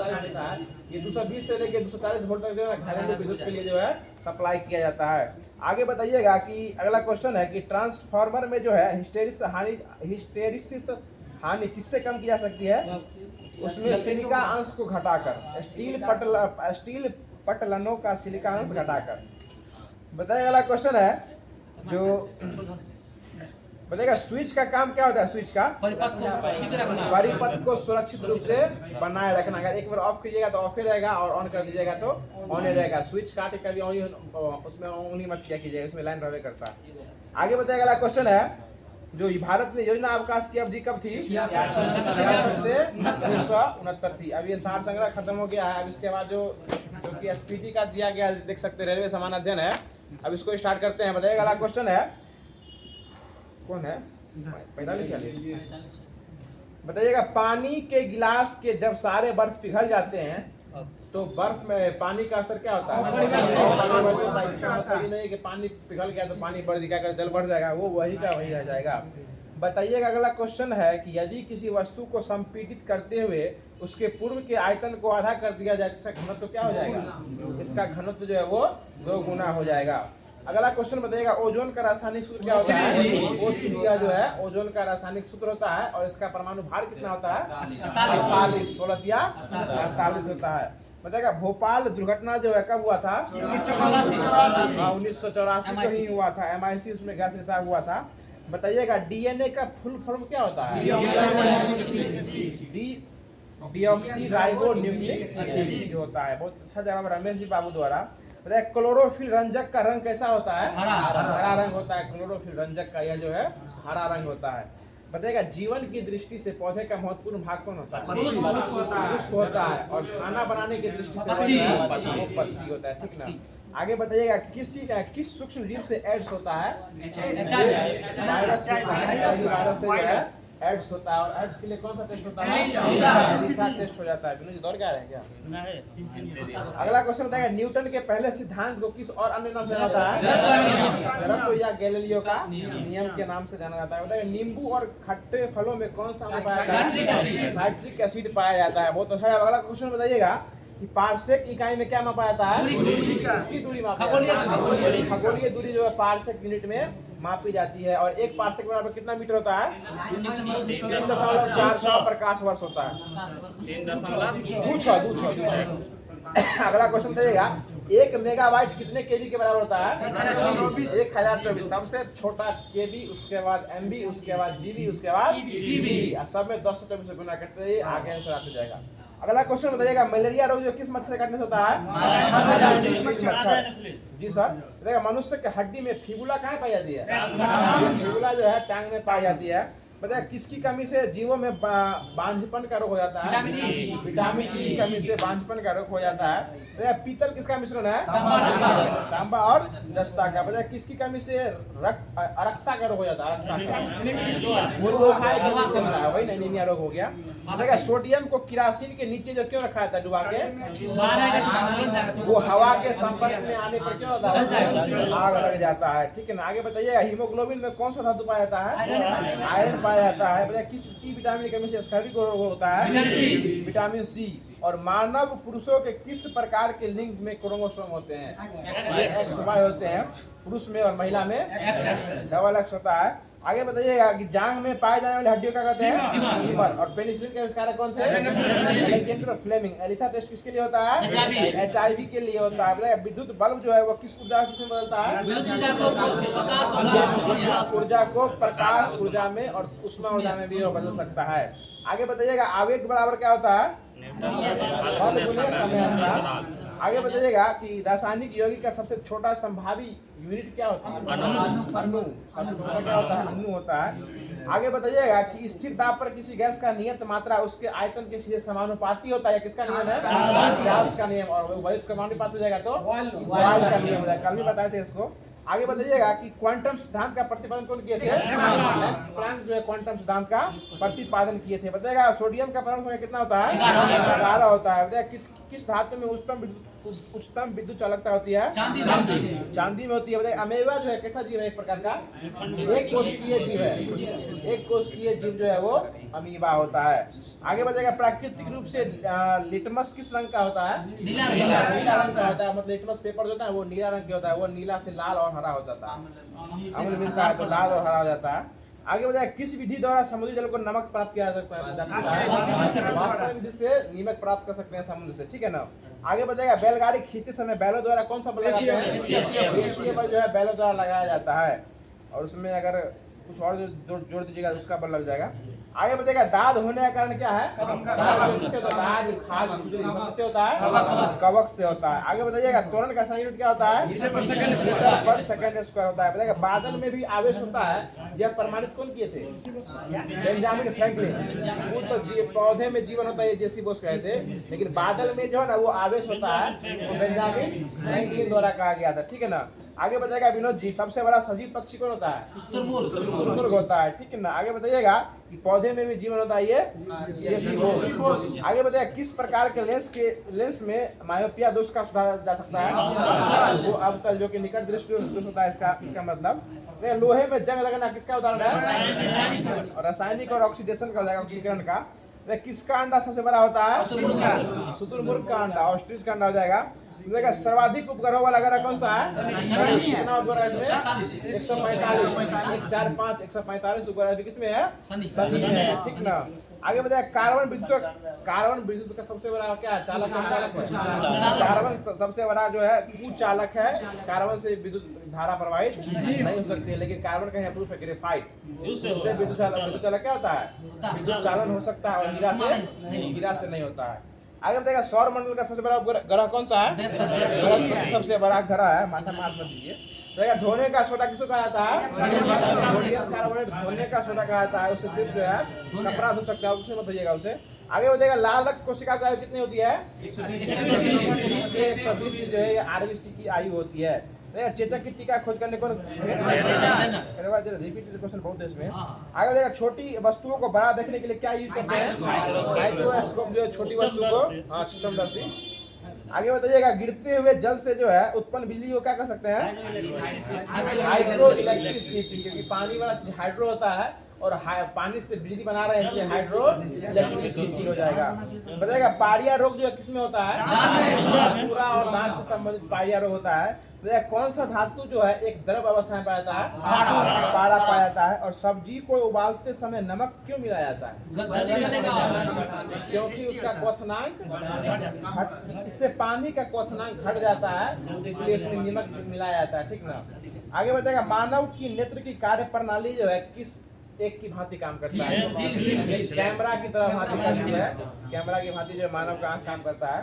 S1: है। ये 220 से लेकर 240 वोल्ट तक जो है घरेलू विद्युत के लिए जो है सप्लाई किया जाता है। आगे बताइएगा कि अगला क्वेश्चन है कि ट्रांसफार्मर में जो है हिस्टेरिसिस हानि किससे कम की जा सकती है? उसमें सिलिका अंश को घटाकर, स्टील पटलनों का सिलिका अंश घटाकर। बताइए अगला क्वेश्चन है जो बताइएगा स्विच का काम क्या होता है? स्विच का परिपथ को सुरक्षित रूप से बनाए रखना। अगर एक बार ऑफ कीजिएगा तो ऑफ ही रहेगा और ऑन कर दीजिएगा तो ऑन ही रहेगा। स्विच काट के कभी उसमें उंगली मत किया कीजिएगा, उसमें लाइन रहवे करता है। आगे बताइएगा अगला क्वेश्चन है जो भारत में योजना अवकाश की अवधि कब थी? 66 से 1969 थी। अब ये सार संग्रह खत्म हो गया है। अब इसके बाद जो कि एसपीटी का दिया गया देख सकते हैं, रेलवे समान अध्ययन है। अब इसको स्टार्ट करते हैं। बताइएगा अगला क्वेश्चन है कौन है? 45। बताइएगा पानी के गिलास के जब सारे बर्फ पिघल जाते हैं तो बर्फ में पानी का असर क्या होता है? इसका मतलब ये नहीं कि पानी पिघल गया तो पानी बढ़ जाएगा, जल बढ़ जाएगा, वो वही का वही रह जाएगा। बताइएगा अगला क्वेश्चन है कि यदि किसी वस्तु को संपीड़ित करते हुए उसके पूर्व के आयतन को आधा कर दिया जाए, इसका घनत्व तो क्या हो जाएगा? इसका घनत्व जो है वो 2 गुना हो जाएगा। अगला क्वेश्चन बताइएगा ओजोन का रासायनिक सूत्र क्या होता है? O3 का जो है ओजोन का रासायनिक सूत्र होता है और इसका परमाणु भार कितना होता है? 48। 16 होता है। बताइएगा भोपाल दुर्घटना जो है कब हुआ था? 1984 को ही हुआ था। MIC उसमें गैस रिसाव हुआ था। बताइएगा डीएनए का फुल फॉर्म क्या होता है? डीऑक्सी राइबो न्यूक्लिक एसिड होता है। बहुत अच्छा जवाब रमेश जी बाबू द्वारा। बताइए क्लोरोफिल रंजक का रंग कैसा होता है? हरा रंग होता है। क्लोरोफिल रंजक का यह जो है हरा रंग होता है। बताइएगा जीवन की दृष्टि से पौधे का महत्वपूर्ण भाग कौन होता है? पुष्प होता है। और खाना बनाने की दृष्टि से पत्ती होता है। ठीक ना? आगे बताइएगा किस सूक्ष्म जीव से एड्स होता है? वायरस से जो है एड्स होता है। और एड्स के लिए कौन सा टेस्ट होता है? एलिसा टेस्ट हो जाता है। विनोद जी दौड़ के आ रहे हैं क्या? अगला क्वेश्चन बताइएगा न्यूटन के पहले सिद्धांत को किस और अन्य नाम से जाना जाता है? जड़त्व या गैलीलियो का नियम के नाम से जाना जाता है। बताइए नींबू और खट्टे फलों में कौन सा पाया जाता है? साइट्रिक एसिड पाया जाता है। बहुत अच्छा। अगला क्वेश्चन बताइएगा कि पारसेक इकाई में क्या मापा जाता है? इसकी दूरी मापा जाती है। खगोलीय दूरी जो है पारसेक यूनिट में मापी जाती है। और एक पारसेक बराबर कितना मीटर होता है? 3.4 प्रकाश वर्ष होता है। 3.6। अगला क्वेश्चन बताइएगा 1 मेगाबाइट कितने केबी के बराबर होता है? 1024। सबसे छोटा केबी, उसके बाद एमबी, उसके बाद जीबी, उसके बाद टीबी। सब में 10 से 24 से गुना करते ही आगे आंसर आते जाएगा। अगला क्वेश्चन बताइएगा मलेरिया रोग जो किस मच्छर काटने से होता है? मच्छर। जी सर। देखिए मनुष्य के हड्डी में फिबुला कहाँ पाई जाती है? फिबुला जो है टांग में पाई जाती है। बताइए किसकी कमी से जीवों में बांझपन का रोग हो जाता है? विटामिन ई की कमी से बांझपन का रोग हो जाता है। बताइए पीतल किसका मिश्रण है? तांबा और जस्ता का। बताइए किसकी कमी से अरक्ता का रोग हो जाता है? वही एनीमिया रोग हो गया। देखिए सोडियम को किरासिन के नीचे जो क्यों रखा जाता है डुबा के? वो हवा के संपर्क में आने पर क्या होता है? आग लग जाता है। ठीक है ना? आगे बताइएगा हीमोग्लोबिन में कौन सा धातु पाया जाता है? आयरन पाया जाता है। बताइए किसकी विटामिन की कमी से स्कैबी रोग होता है? Vitamin C. और मानव पुरुषों के किस प्रकार के लिंग में क्रोमोसोम होते हैं? XY होते हैं पुरुष में और महिला में XX होता है। आगे बताइएगा कि जांग में पाए जाने वाली हड्डियों का कहते हैं? फीमर। और पेनिसिलिन के आविष्कारक कौन थे? Alexander Fleming. एलिसा टेस्ट किसके लिए होता है? HIV के लिए होता है। बताइए विद्युत बल्ब जो है वो किस ऊर्जा में बदलता है? ऊर्जा को प्रकाश ऊर्जा में और ऊष्मा ऊर्जा में भी बदल सकता है। आगे बताइएगा आवेग बराबर क्या होता है? आगे बताइएगा कि रासायनिक यौगिक का सबसे छोटा संभावी यूनिट क्या होता है? अणु। सबसे छोटा क्या होता है? अणु होता है। आगे बताइएगा कि स्थिर दाब पर किसी गैस का नियत मात्रा उसके आयतन के सीधे समानुपाती होता है। किसका नियम है? चार्ल्स का नियम। और वही समानुपाती हो जाएगा तो बॉयल का नियम हो जाएगा। कल भी बताए थे इसको। आगे बताइएगा कि क्वांटम सिद्धांत का प्रतिपादन कौन किए थे? मैक्स प्लैंक जो है क्वांटम सिद्धांत का प्रतिपादन किए थे। बताइएगा सोडियम का परमाणु संख्या कितना होता है? 11 होता है। बताइए किस धातु में उच्चतम विद्युत चालकता होती है? चांदी में होती है। बताइए अमेबा जो है कैसा जीव है? एक प्रकार का एक कोशिकीय जीव है। एक कोशिकीय जीव जो है वो अमीबा होता है। आगे बताइएगा प्राकृतिक रूप से लिटमस किस रंग का होता है? नीला रंग का होता है। मतलब लिटमस पेपर जो होता है वो नीला रंग का होता है। वो नीला से लाल और हरा हो जाता है। अम्ल मिलता है तो लाल और हरा हो जाता है। आगे बताया किस विधि द्वारा समुद्री जल को नमक प्राप्त किया जा सकता है? वाष्पन विधि से नमक प्राप्त कर सकते हैं समुद्र से, ठीक है ना। आगे बताएगा बैलगाड़ी खींचते समय बैलों द्वारा कौन सा बल लगाते हैं? देशीय बल जो है बैलों द्वारा लगाया जाता है, और उसमें अगर कुछ और जो जोड़ दीजिएगा उसका बल लग जाएगा। आगे बताएगा दाद होने का कारण क्या है? दाद किससे होता है? खाद खुजली किससे होता है? कवक से होता है। आगे बताइएगा त्वरण का यूनिट क्या होता है? मीटर पर सेकंड स्क्वायर होता है। बताइएगा बादल में भी आवेश होता है, यह प्रमाणित कौन किए थे? Benjamin Franklin. वो तो पौधे में जीवन होता है जेसी बोस कहे थे, लेकिन बादल में जो है ना वो आवेश होता है, वो बेंजामिन फ्रैंकलिन द्वारा कहा गया था, ठीक है ना। आगे बताइएगा विनोद जी सबसे बड़ा सजीव पक्षी कौन होता है? शुतुरमुर्ग होता है, ठीक है ना। आगे बताइएगा कि पौधे में भी जीवन होता है ये जेसी बोस। आगे बताइएगा किस प्रकार के लेंस में मायोपिया दोष का सुधारा जा सकता है? वो अवतल जो कि निकट दृष्टि दोष होता है, इसका मतलब लोहे में जंग लगना किसका उदाहरण है? और रासायनिक और ऑक्सीडेशन का हो जाएगा, ऑक्सीकरण का। किसका अंडा सबसे बड़ा होता है? शुतुरमुर्ग का अंडा, ऑस्ट्रिच का अंडा हो जाएगा। देखा सर्वाधिक उपग्रह वाला ग्रह कौन सा है? कितना उपग्रह इसमें? 145 145 उपग्रह किसमें है? शनि में है, ठीक ना। आगे बताया कार्बन विद्युत का सबसे बड़ा क्या है? चालक है। कार्बन सबसे बड़ा जो है कुचालक है, कार्बन से विद्युत धारा प्रवाहित नहीं हो सकती है, लेकिन कार्बन का प्रूफ है ग्रेफाइट, उससे विद्युत चालक क्या होता है? विद्युत चालन हो सकता है, और हीरा से नहीं होता है। आगे बताएगा सौर मंडल का सबसे बड़ा ग्रह कौन सा है? बृहस्पति सबसे बड़ा ग्रह है, माथा मार मत दीजिए। देखा धोने का सोडा किसको कहा जाता है? सोडियम कार्बोनेट धोने का सोडा कहा जाता है, उससे सिर्फ जो है कपड़ा धो सकता है, उससे मत धोइएगा उसे। आगे बताएगा लाल रक्त कोशिका की आयु कितनी होती है? 120 से 120 जो है आरबीसी की आयु होती है। चेचक की टीका खोज करने को रिपीटेड क्वेश्चन बहुत है इसमें। आगे बताएगा छोटी वस्तुओं को बड़ा देखने के लिए क्या यूज करते हैं? माइक्रोस्कोप, जो छोटी वस्तु को सूक्ष्मदर्शी। आगे बताइएगा गिरते हुए जल से जो है उत्पन्न बिजली को क्या कर सकते हैं? हाइड्रो इलेक्ट्रिसिटी, क्योंकि पानी वाला चीज हाइड्रो होता है, और पानी से बिजली बना रहे हैं, इसलिए हाइड्रो इलेक्ट्रिसिटी हो जाएगा। बताइएगा पारिया रोग जो है किसमें होता है? सूरा और दांत से संबंधित पारिया रोग होता है। बताइएगा कौन सा धातु जो है एक द्रव अवस्था में पाया जाता है? पारा पाया जाता है। और सब्जी को उबालते समय नमक क्यों मिलाया जाता है? क्योंकि उसका क्वथनांक, इससे पानी का क्वथनांक घट जाता है, इसलिए इसमें नमक मिलाया जाता है, ठीक ना। आगे बताएगा मानव की नेत्र की कार्य प्रणाली जो है किस एक की भांति काम करता है? कैमरा की तरह भांति करती है, कैमरा की भांति जो मानव का आंख काम करता है।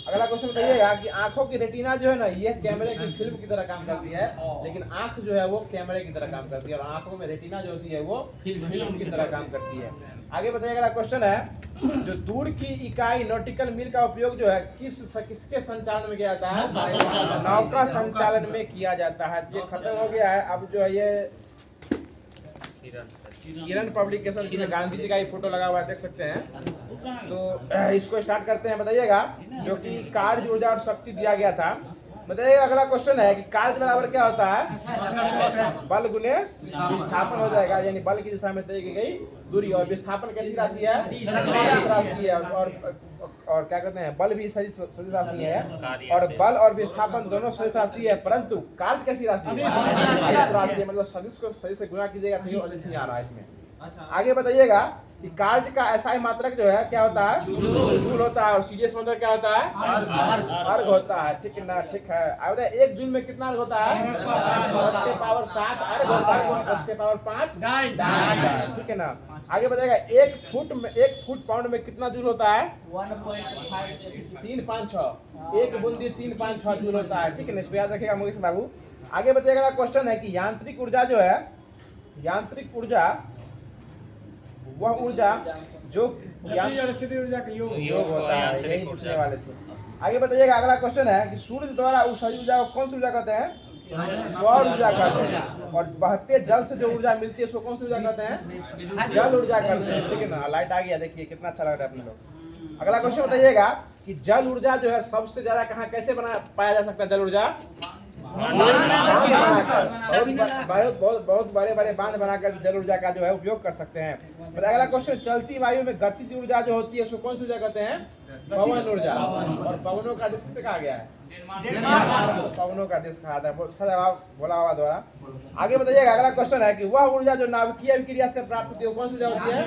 S1: अगला क्वेश्चन बताइएगा कि आंखों की रेटिना जो है ना, ये कैमरे की फिल्म की तरह काम करती है, लेकिन आंख जो है वो कैमरे की तरह काम करती है, और आंखों में रेटिना जो होती है वो फिल्म की तरह काम करती है। आगे बताइएगा अगला क्वेश्चन है जो दूर की इकाई नॉटिकल मील का उपयोग जो है किसके संचालन में किया जाता है? नौका संचालन में किया जाता है। ये खत्म हो गया है। अब जो है ये किरण पब्लिकेशन में गांधी जी का ही फोटो लगा हुआ है, देख सकते हैं। तो इसको स्टार्ट करते हैं। बताइएगा जो कि कार्य ऊर्जा और शक्ति दिया गया था। बताइएगा अगला क्वेश्चन है कि कार्य बराबर क्या होता है? बल गुने विस्थापन हो जाएगा, यानी बल की दिशा में तय की गई दूरी, और विस्थापन कैसी राशि है? सदिश राशि है। और क्या कहते हैं, बल भी सदिश राशि है, और बल और विस्थापन दोनों सदिश राशि है, परंतु कार्य कैसी राशि है? सदिश राशि है। मतलब सदिश को सदिश से गुणा कीजिएगा तो अदिश नहीं आ रहा है इसमें। आगे बताइएगा कि कार्य का एसआई मात्रक जो है क्या होता है? जूल होता है। और सीरियस मात्रक क्या होता है? अर्घ होता है, ठीक है ना। ठीक है। अब एक जूल में कितना अर्घ होता है? 10 के पावर 7 अर्घ होता है, 10 के पावर 5 डाई, ठीक है ना। आगे बताइएगा 1 फुट पाउंड में कितना जूल होता है? 356। 1 बूंदी 356 जूल होता है, ठीक है ना। इसको याद रखिएगा मुकेश बाबू। आगे बताइएगा क्वेश्चन है कि यांत्रिक ऊर्जा जो है, यांत्रिक ऊर्जा वह ऊर्जा जो स्थिति ऊर्जा का योग होता है, यही पूछने वाले थे। आगे बताइएगा अगला क्वेश्चन है कि सूर्य द्वारा उत्सर्जित ऊर्जा को कौन सी ऊर्जा कहते हैं? सौर ऊर्जा कहते हैं। और बहते जल से जो ऊर्जा मिलती है उसको कौन सी ऊर्जा कहते हैं? जल ऊर्जा कहते हैं, ठीक है ना। लाइट आ गया, देखिए कितना अच्छा लग रहा है अपने लोग। अगला क्वेश्चन बताइएगा कि जल ऊर्जा जो है सबसे ज्यादा कहाँ कैसे पाया जा सकता है? जल ऊर्जा बहुत बड़े बड़े बांध बनाकर जल ऊर्जा का जो है उपयोग कर सकते हैं। फिर अगला क्वेश्चन, चलती वायु में गतिज ऊर्जा जो होती है उसको कौन सी ऊर्जा कहते हैं? पवन ऊर्जा। और पवनों का देश किसे कहा गया है? पवनों का देश कहा था। बहुत अच्छा जवाब भोला बाबा द्वारा। आगे बताइएगा, अगला क्वेश्चन है कि वह ऊर्जा जो नाभिकीय अभिक्रिया से प्राप्त होती है वो कौन सी ऊर्जा होती है?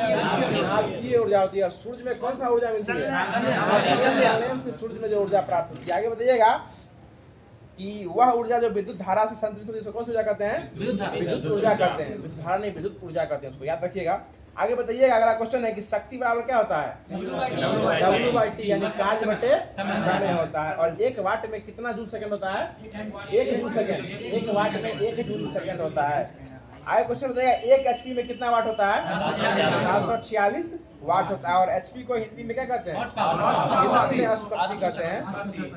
S1: नाभिकीय ऊर्जा होती है। सूर्य में कौन सा ऊर्जा मिलती है? से सूर्य में जो ऊर्जा प्राप्त होती है। आगे बताइएगा कि वह ऊर्जा जो विद्युत धारा से संतुलित होती है उसको कौन सी ऊर्जा कहते हैं? विद्युत ऊर्जा कहते हैं। विद्युत धारा नहीं, विद्युत ऊर्जा कहते हैं, उसको याद रखिएगा। आगे बताइएगा, अगला क्वेश्चन है कि शक्ति बराबर क्या होता है? W/T, यानी कार्य बटे समय होता है। और 1 वाट में कितना जूल सेकंड होता है? 1 जूल सेकंड। 1 वाट में 1 जूल सेकंड होता है। आगे क्वेश्चन बताइएगा, 1 HP में कितना वाट होता है? 746 वाट होता है। और HP को हिंदी में क्या कहते हैं? शक्ति कहते हैं।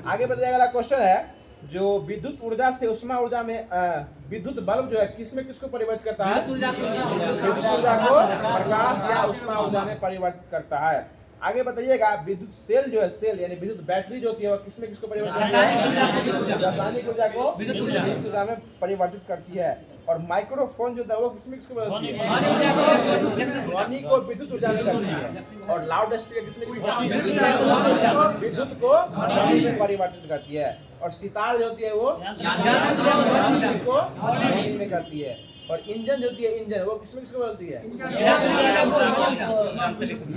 S1: आगे बताइएगा, अगला क्वेश्चन है जो विद्युत ऊर्जा से उष्मा ऊर्जा में विद्युत बल्ब जो है किसमें किसको परिवर्तित करता है? विद्युत ऊर्जा को प्रकाश या उष्मा ऊर्जा में परिवर्तित करता है। आगे बताइएगा, विद्युत सेल जो है, सेल यानी विद्युत बैटरी जो होती है वो किसमें किसको परिवर्तित करती है? रासायनिक ऊर्जा को विद्युत ऊर्जा में परिवर्तित करती है। और माइक्रोफोन जो था वो किसमें किसको बदलती है? ध्वनि को विद्युत ऊर्जा में करती है। और लाउड स्पीकर किसमें किसको करती है? विद्युत को ध्वनि में परिवर्तित करती है। और सितार जो होती है वो ध्वनि को ध्वनि में करती है। और इंजन जो होती है, इंजन वो किसमें किसको बदलती है?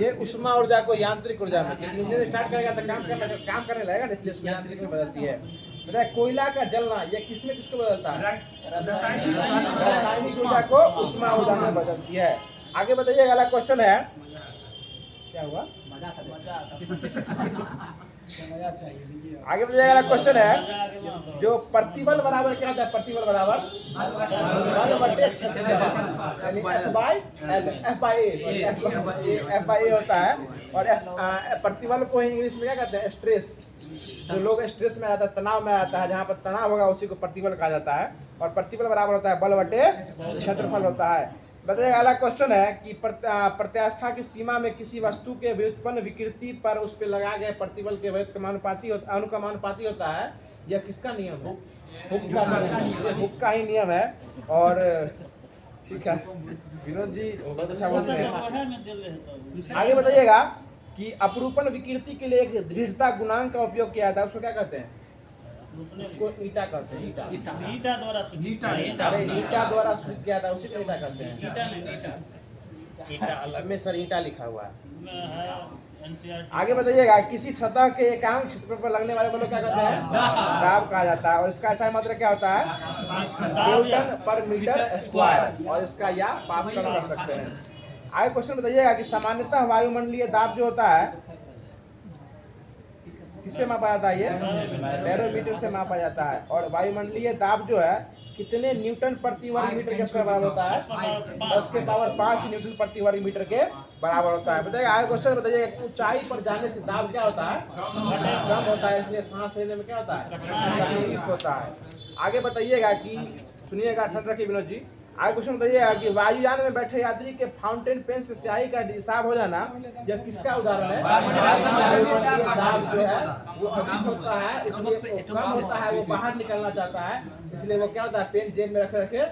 S1: ये उष्मा ऊर्जा को यांत्रिक ऊर्जा में, क्योंकि इंजन स्टार्ट करेगा तो काम करने लगेगा, इसलिए उसको यांत्रिक में बदलती है। बताए, कोयला का जलना ये किसमें किसको बदलता है? रासायनिक ऊर्जा को उष्मा ऊर्जा में बदलती है। आगे बताइए, अगला क्वेश्चन है, क्या हुआ? आगे बताइए, अगला क्वेश्चन है जो प्रतिबल बराबर क्या होता है? प्रतिबल बराबर बल बटे क्षेत्रफल, यानी F/L, F/A होता है। और प्रतिबल को इंग्लिश में क्या कहते हैं? स्ट्रेस। जो लोग स्ट्रेस में आता है, तनाव में आता है, जहाँ पर तनाव होगा उसी को प्रतिबल कहा जाता है। और प्रतिबल बराबर होता है बल बटे क्षेत्रफल होता है। बताइए, अगला क्वेश्चन है कि प्रत्यास्था की सीमा में किसी वस्तु के व्युत्पन्न विकृति पर उस पर लगाए गए प्रतिबल के अनुकमानुपाती होता है। यह किसका नियम है? हुक का ही नियम है। और ठीक है, विनोद जी बहुत अच्छा बोलते हैं। आगे बताइएगा कि अपरूपण विकृति के लिए एक दृढ़ता गुणांक का उपयोग किया जाता है, उसको क्या कहते हैं? उसको ईटा कहते हैं। ईटा द्वारा सूचित किया था, उसी को ईटा कहते हैं। इसमें सर ईटा लिखा हुआ है। आगे बताइएगा, किसी सतह के एकांक क्षेत्रफल पर लगने वाले बलों क्या कहते हैं? दाब कहा जाता है। और इसका ऐसा मात्रा क्या होता है? न्यूटन पर मीटर स्क्वायर। और इसका या पास्कल कर सकते हैं। आगे क्वेश्चन बताइएगा कि सामान्यतः वायुमंडलीय दाब जो होता है किससे मापा जाता है? ये बैरोमीटर से मापा जाता है। और वायुमंडलीय दाब जो है कितने न्यूटन प्रति वर्ग मीटर के स्क्वायर बराबर होता है? 10 के पावर 5 न्यूटन प्रति वर्ग मीटर के बराबर होता है। बताइए, आगे क्वेश्चन बताइए, ऊंचाई पर जाने से दाब क्या होता है? कम होता है, इसलिए सांस लेने में क्या होता है? तकलीफ होता है। आगे बताइएगा कि सुनिएगा, ठंड रखिए विनोद जी। आगे क्वेश्चन बताइएगा कि वायुयान में बैठे यात्री के फाउंटेन पेन से स्याही का हिसाब हो जाना यह किसका उदाहरण है? दाब जो है वो अधिक होता है, इसलिए कम होता है, वो बाहर निकलना चाहता है, इसलिए वो क्या होता है? पेन जेब में रखे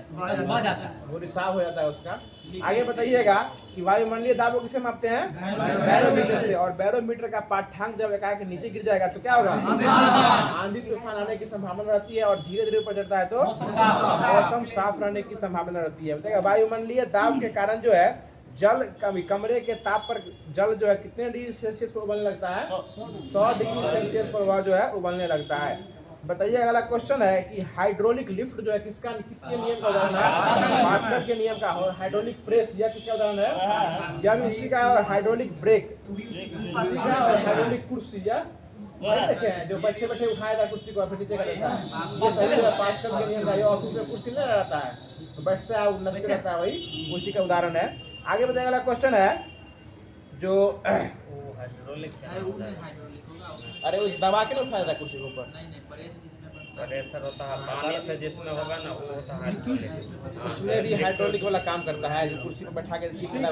S1: वो रिसाव हो जाता है उसका। आगे बताइएगा कि वायुमंडलीय दाब को किसे मापते हैं? बैरोमीटर से। और बैरोमीटर का पाठ्यांक जब एकाएक नीचे गिर जाएगा तो क्या होगा? आंधी तूफान आने की संभावना रहती है। और धीरे धीरे ऊपर चढ़ता है तो मौसम साफ रहने की संभावना रहती है। बताइएगा, वायुमंडलीय दाब के कारण जो है जल कमरे के ताप पर जल जो है कितने डिग्री सेल्सियस पर उबलने लगता है? 100 डिग्री सेल्सियस पर वह जो है उबलने लगता है। बताइए, अगला क्वेश्चन है कि हाइड्रोलिक लिफ्ट जो है किसके नियम का उदाहरण है? पास्कल के नियम का। और हाइड्रोलिक प्रेस यह किसका उदाहरण है? यह उसी का। और हाइड्रोलिक ब्रेक उसी का। और हाइड्रोलिक कुर्सी यह देखे हैं जो बैठे बैठे उठाया था कुर्सी को फिर नीचे कर देता है, ये सही है। पास्कल के नियम का। ये ऑफिस में कुर्सी नहीं रहता है तो बैठता है, नस्ते रहता है, वही उसी का उदाहरण है। आगे बताइए, अगला क्वेश्चन है जो अरे वो दबा के नहीं उठाया था कुर्सी के ऊपर?
S3: प्रेशर होता है पानी से, जिसमें होगा ना वो होता है।
S1: उसमें भी हाइड्रोलिक वाला काम करता है, जो कुर्सी पर बैठा के चीज। आगे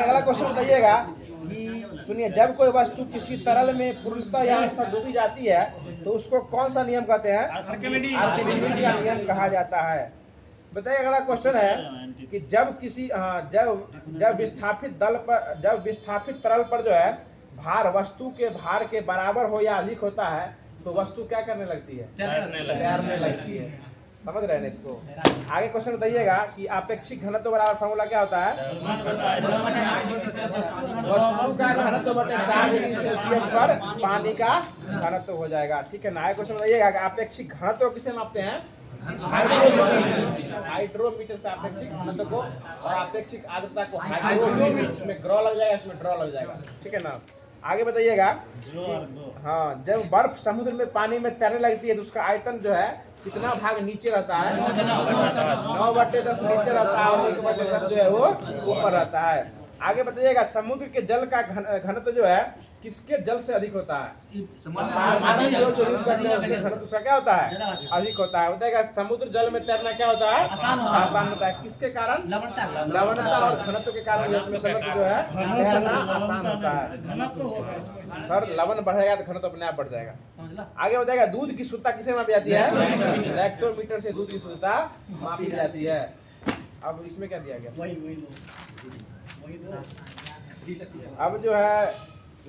S1: अगला क्वेश्चन बताइएगा कि सुनिए, जब कोई वस्तु किसी तरल में पूर्णतः या स्थिर डूबी जाती है तो उसको कौन सा नियम कहते हैं? आर्किमिडीज का नियम कहा जाता है। बताइए, अगला क्वेश्चन है कि जब किसी जब विस्थापित तरल पर जो है भार वस्तु के भार के बराबर हो या अधिक होता है तो वस्तु क्या करने लगती है? तैरने लगती है। समझ रहे हैं इसको? आगे क्वेश्चन बताइएगा कि आपेक्षिक घनत्व बराबर फॉर्मूला क्या होता है? वस्तु का घनत्व बटे 4 डिग्री सेल्सियस पर पानी का घनत्व हो जाएगा। ठीक है ना? आगे क्वेश्चन बताइएगा कि आपेक्षिक घनत्व किसे मापते हैं? हाइड्रोमीटर से आपेक्षिक घनत्व को, और आपेक्षिक आर्द्रता को हाइड्रोमीटर। इसमें ग्रॉ लग जाएगा, इसमें ड्रॉ लग जाएगा। ठीक है ना? आगे बताइएगा हाँ, जब बर्फ समुद्र में पानी में तैरने लगती है तो उसका आयतन जो है कितना भाग नीचे रहता है? 9/10 नीचे रहता है और 1/10 जो है वो ऊपर रहता है। आगे बताइएगा, समुद्र के जल का घनत्व जो है किसके जल से अधिक होता है? साधारण जल जो यूज करते हैं उससे घनत्व उसका क्या होता है? अधिक होता है। बताइएगा, समुद्र जल में तैरना क्या होता है? आसान होता है। किसके कारण? लवणता और घनत्व के कारण उसमें घनत्व जो है तैरना आसान होता है। सर, लवण बढ़ेगा तो घनत्व अपने आप बढ़ जाएगा। आगे बताएगा, दूध की शुद्धता किसे मापी जाती है? लैक्टोमीटर से दूध की शुद्धता मापी जाती है। अब इसमें क्या दिया गया? अब जो है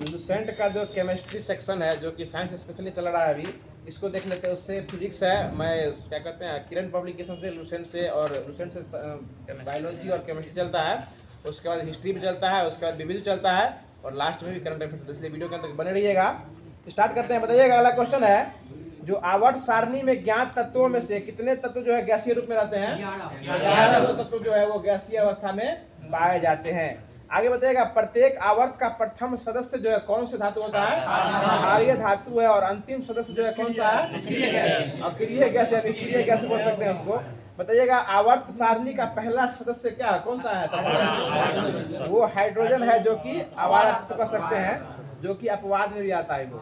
S1: लुसेंट का जो केमिस्ट्री सेक्शन है, जो कि साइंस स्पेशली चल रहा है अभी, इसको देख लेते हैं। उससे फिजिक्स है, मैं क्या कहते हैं, किरण पब्लिकेशन से लुसेंट से बायोलॉजी और केमिस्ट्री चलता है, उसके बाद हिस्ट्री भी चलता है, उसके बाद विविध चलता है, और लास्ट में भी करंट अफेयर्स। इसलिए वीडियो के अंदर बने रहिएगा। स्टार्ट करते हैं। बताइएगा, अगला क्वेश्चन है, जो आवर्त सारणी में ज्ञात तत्वों में से कितने तत्व जो है गैसीय रूप में रहते हैं? 11 तत्व जो है वो गैसीय अवस्था में पाए जाते हैं। आगे बताइएगा, प्रत्येक आवर्त का प्रथम सदस्य जो है कौन से धातु होता है? क्षारीय धातु है। और अंतिम सदस्य जो है कौन सा है? अक्रिय गैस या निष्क्रिय गैस बोल सकते हैं उसको। बताइएगा, आवर्त सारणी का पहला सदस्य क्या है? कौन सा है? वो हाइड्रोजन है, जो कि अवारा तत्व कर सकते हैं, जो कि अपवाद में भी आता है वो।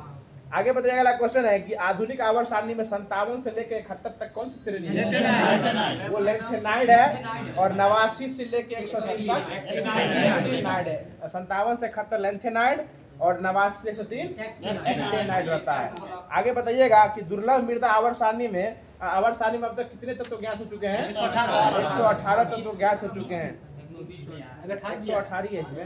S1: आगे बताइएगा, अगला क्वेश्चन है कि आधुनिक आवर्त सारणी में 57 से लेकर 71 तक कौन सी श्रेणी है? वो लेंथेनाइड है। और 89 से लेकर 103 तक एक्टिनाइड है। 57 से 71 लेंथेनाइड और 89 से 103 एक्टिनाइड रहता है। आगे बताइएगा कि दुर्लभ मृदा आवर्त सारणी में अब तक कितने तत्व ज्ञात हो चुके हैं? 118 तत्व ज्ञात हो चुके हैं। 118 है इसमें।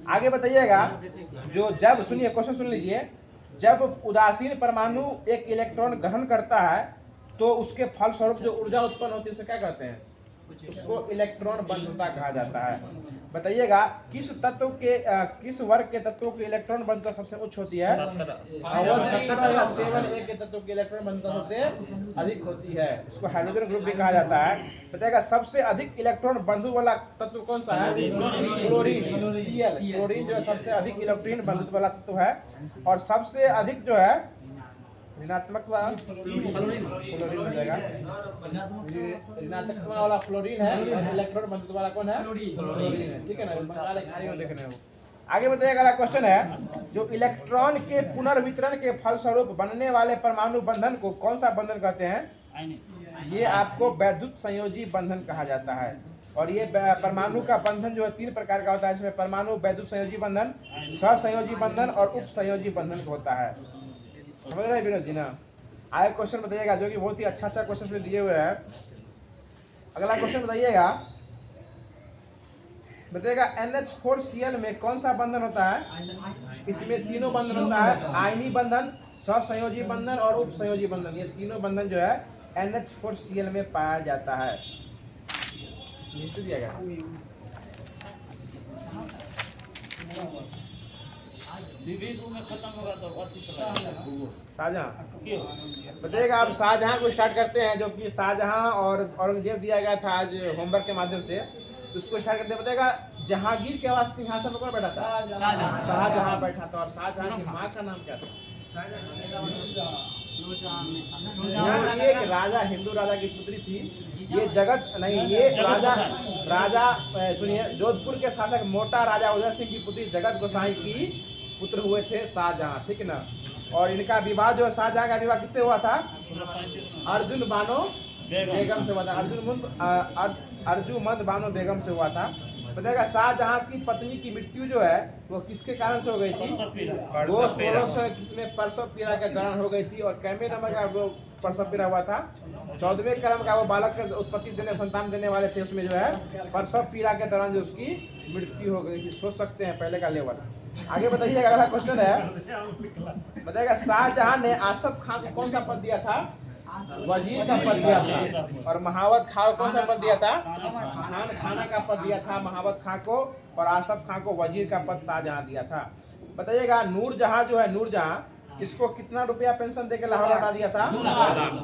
S1: आगे बताइएगा, जो जब सुनिए, क्वेश्चन सुन लीजिए, जब उदासीन परमाणु एक इलेक्ट्रॉन ग्रहण करता है तो उसके फलस्वरूप जो ऊर्जा उत्पन्न होती है उसे क्या कहते हैं? उसको इलेक्ट्रॉन बंधुता कहा जाता है। बताइएगा, किस वर्ग के तत्वों की इलेक्ट्रॉन बंधुता सबसे उच्च होती है? 7A के तत्वों की इलेक्ट्रॉन बंधुता सबसे अधिक होती है। इसको हाइड्रोजन ग्रुप भी कहा जाता है। बताइएगा, सबसे अधिक इलेक्ट्रॉन बंधु वाला तत्व कौन सा है? क्लोरीन। क्लोरीन जो है सबसे अधिक इलेक्ट्रॉन बंधुत्व वाला तत्व है। और सबसे अधिक जो है ऋणात्मक फ्लोरीन हो जाएगा। ऋणात्मक वाला फ्लोरीन है और इलेक्ट्रॉन बंधुत्व वाला कौन है? क्लोरीन है। ठीक है ना? बंगाल खाली में देखने हो। आगे बताइएगा, अगला क्वेश्चन है, जो इलेक्ट्रॉन के पुनर्वितरण के फलस्वरूप बनने वाले परमाणु बंधन को कौन सा बंधन कहते हैं? ये आपको वैद्युत संयोजी बंधन कहा जाता है। और ये परमाणु का बंधन जो है 3 प्रकार का होता है। इसमें परमाणु वैद्युत संयोजी बंधन, सहसंयोजी बंधन और उप संयोजी बंधन होता है। समझ रहे हैं विनोद जी ना? आगे क्वेश्चन बताइएगा, जो कि बहुत ही अच्छा क्वेश्चन दिए हुए हैं। अगला क्वेश्चन बताइएगा, NH4Cl में कौन सा बंधन होता है? इसमें तीनों बंधन होता है, आयनी बंधन, सहसंयोजी बंधन और उप संयोजी बंधन। ये तीनों बंधन जो है NH4Cl में पाया जाता है। दिया गया शाहजहां। बताइएगा, आप शाहजहां को स्टार्ट करते हैं, जो कि शाहजहां और औरंगजेब दिया गया था आज होमवर्क के माध्यम से। उसको स्टार्ट करते हैं। बताइएगा, जहांगीर के आवास सिंहासन पर कौन बैठा था? शाहजहां बैठा था। और शाहजहां की माँ का नाम क्या था? ये एक राजा, हिंदू राजा की पुत्री थी। ये जगत नहीं, ये राजा सुनिए, जोधपुर के शासक मोटा राजा उदय सिंह की पुत्री जगत गोसाई की पुत्र हुए थे शाहजहां। ठीक है ना? और इनका विवाह जो है, शाहजहां का विवाह किससे हुआ था? अर्जुन बानो बेगम से हुआ था। अर्जुमंद बानो बेगम से हुआ था। बताएगा शाहजहां की पत्नी की मृत्यु जो है वो किसके कारण से हो गई थी? वो 1621 में प्रसव पीड़ा के दौरान हो गई थी। और कैमे नंबर का वो प्रसव पीड़ा हुआ था, 14वें क्रम का वो बालक के उत्पत्ति देने संतान देने वाले थे, उसमें जो है प्रसव पीड़ा के दौरान जो उसकी मृत्यु हो गई थी। सोच सकते हैं पहले का लेवल। आगे बताइएगा, अगला क्वेश्चन है, बताइएगा शाहजहां ने आसफ खां को कौन सा पद दिया था? वजीर का पद दिया था। और महावत खां को कौन सा पद दिया था? खाना का पद दिया था महावत खां को। और आसफ खां को वजीर का पद शाहजहां दिया था। बताइएगा नूरजहां जो है, नूरजहां इसको कितना रुपया पेंशन देकर लाहौर लौटा दिया था?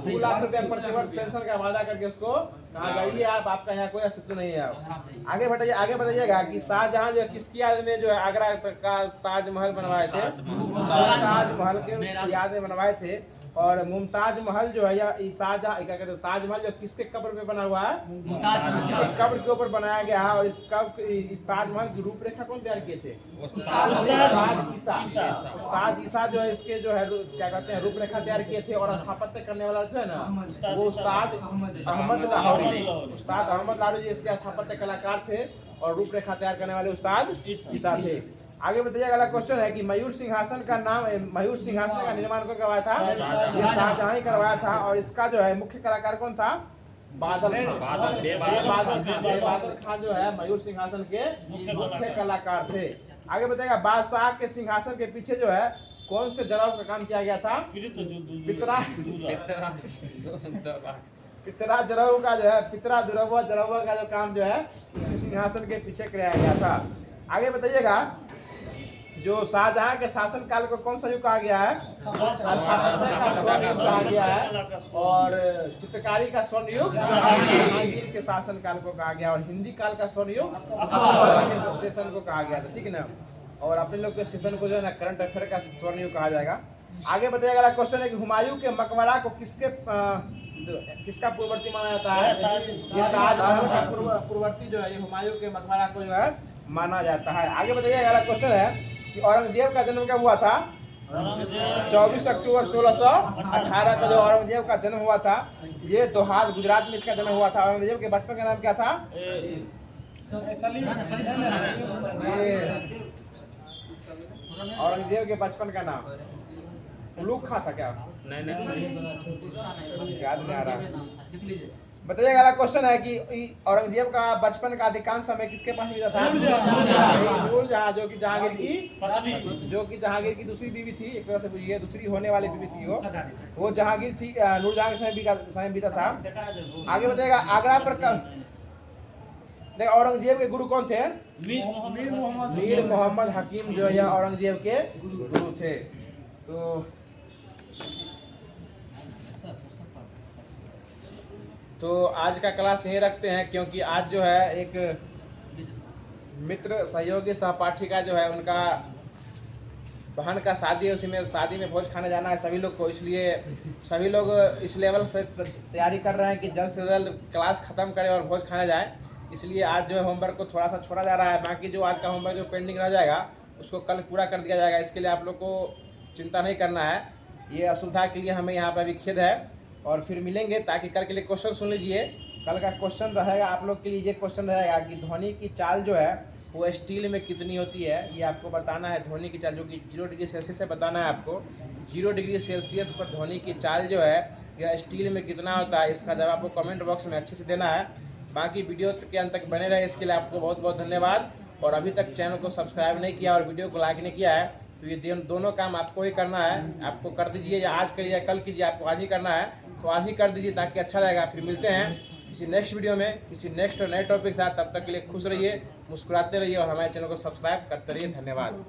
S1: 2 लाख रुपया प्रतिवर्ष पेंशन का वादा करके उसको कहा जाइए आप, आपका यहाँ कोई अस्तित्व नहीं है। आगे बताइएगा कि शाहजहां जो है किसकी याद में जो है आगरा का ताजमहल बनवाए थे? ताजमहल के याद में बनवाए थे। और मुमताज महल जो है या शाहजहां क्या कहते हैं, ताजमहल जो किसके कब्र पे बना हुआ है? किसी के कब्र के ऊपर बनाया गया है। और इस ताजमहल की रूपरेखा कौन तैयार किए थे? उस्ताद ईसा जो है इसके जो है क्या कहते हैं रूपरेखा तैयार किए थे। और स्थापत्य करने वाला जो है ना वो उस्ताद अहमद लाहौरी। उस्ताद अहमद लाहौरी जी इसके स्थापत्य कलाकार थे और रूपरेखा तैयार करने वाले उस्ताद ईसा थे। आगे बताइए, अगला क्वेश्चन है कि मयूर सिंहासन का निर्माण कौन करवाया था? ये शाहजहां ही करवाया था। और इसका जो है मुख्य कलाकार कौन था? बादल खान जो है मयूर सिंहासन के मुख्य कलाकार थे। आगे बताइएगा बादशाह के सिंहासन के पीछे जो है कौन से जराव का काम किया गया था? पितरा जराव का जो है पितरा दुरवा जराव का जो काम जो है सिंहासन के पीछे कराया गया था। आगे बताइएगा जो शाहजहां के शासन काल को कौन सा युग कहा गया है? कहा गया है। और चित्रकारी का स्वर्ण युग जहांगीर के शासन काल को कहा गया। और हिंदी काल का स्वर्ण युग सेशन को कहा गया था, ठीक है ना। और अपने लोग के सेशन को जो है ना करंट अफेयर का स्वर्ण युग कहा जाएगा। आगे बताइएगा, अगला क्वेश्चन है कि हुमायूं के मकबरा को किसका पूर्ववर्ती माना जाता है? ये ताजमहल का पूर्ववर्ती जो है ये हुमायूं के मकबरा को जो है माना जाता है। आगे बताइएगा, अगला क्वेश्चन है कि औरंगजेब का जन्म कब हुआ था? 24 अक्टूबर 1618 का जो औरंगजेब का जन्म हुआ था ये दोहाद गुजरात में इसका जन्म हुआ था। औरंगजेब के बचपन का नाम क्या था? औरंगजेब के बचपन का नाम उलूग खां था क्या? नहीं याद नहीं आ रहा। बताइएगा, अगला क्वेश्चन है कि औरंगजेब का बचपन का अधिकांश समय किसके पास बीता था? नूरजहां जो कि जहांगीर की दूसरी बीवी थी, एक तरह से बुझिए दूसरी होने वाली बीवी थी वो जहांगीर थी। नूरजहां के समय बीता था। आगे बताइएगा, आगरा पर देखो औरंगजेब के गुरु कौन थे? मीर मोहम्मद हकीम जो है औरंगजेब के गुरु थे। तो आज का क्लास यहीं रखते हैं, क्योंकि आज जो है एक मित्र सहयोगी सहपाठी का जो है उनका बहन का शादी है, उसी में शादी में भोज खाने जाना है सभी लोग को। इसलिए सभी लोग इस लेवल से तैयारी कर रहे हैं कि जल्द से जल्द क्लास ख़त्म करें और भोज खाने जाएं। इसलिए आज जो है होमवर्क को थोड़ा सा छोड़ा जा रहा है। बाकी जो आज का होमवर्क जो पेंडिंग रह जाएगा उसको कल पूरा कर दिया जाएगा। इसके लिए आप लोग को चिंता नहीं करना है। ये असुविधा के लिए हमें यहाँ पर भी खेद है। और फिर मिलेंगे, ताकि कल के लिए क्वेश्चन सुन लीजिए। कल का क्वेश्चन रहेगा आप लोग के लिए, ये क्वेश्चन रहेगा कि ध्वनि की चाल जो है वो स्टील में कितनी होती है, ये आपको बताना है। ध्वनि की चाल जो कि 0 डिग्री सेल्सियस से बताना है आपको। 0 डिग्री सेल्सियस पर ध्वनि की चाल जो है यह स्टील में कितना होता है, इसका जवाब आपको कमेंट बॉक्स में अच्छे से देना है। बाकी वीडियो के अंत तक बने रहे, इसके लिए आपको बहुत बहुत धन्यवाद। और अभी तक चैनल को सब्सक्राइब नहीं किया और वीडियो को लाइक नहीं किया है तो ये दोनों काम आपको ही करना है। आपको कर दीजिए, या आज करिए या कल कीजिए, आपको आज ही करना है तो आज ही कर दीजिए ताकि अच्छा रहेगा। फिर मिलते हैं किसी नेक्स्ट वीडियो में किसी नेक्स्ट और नए टॉपिक के साथ। तब तक के लिए खुश रहिए, मुस्कुराते रहिए और हमारे चैनल को सब्सक्राइब करते रहिए। धन्यवाद।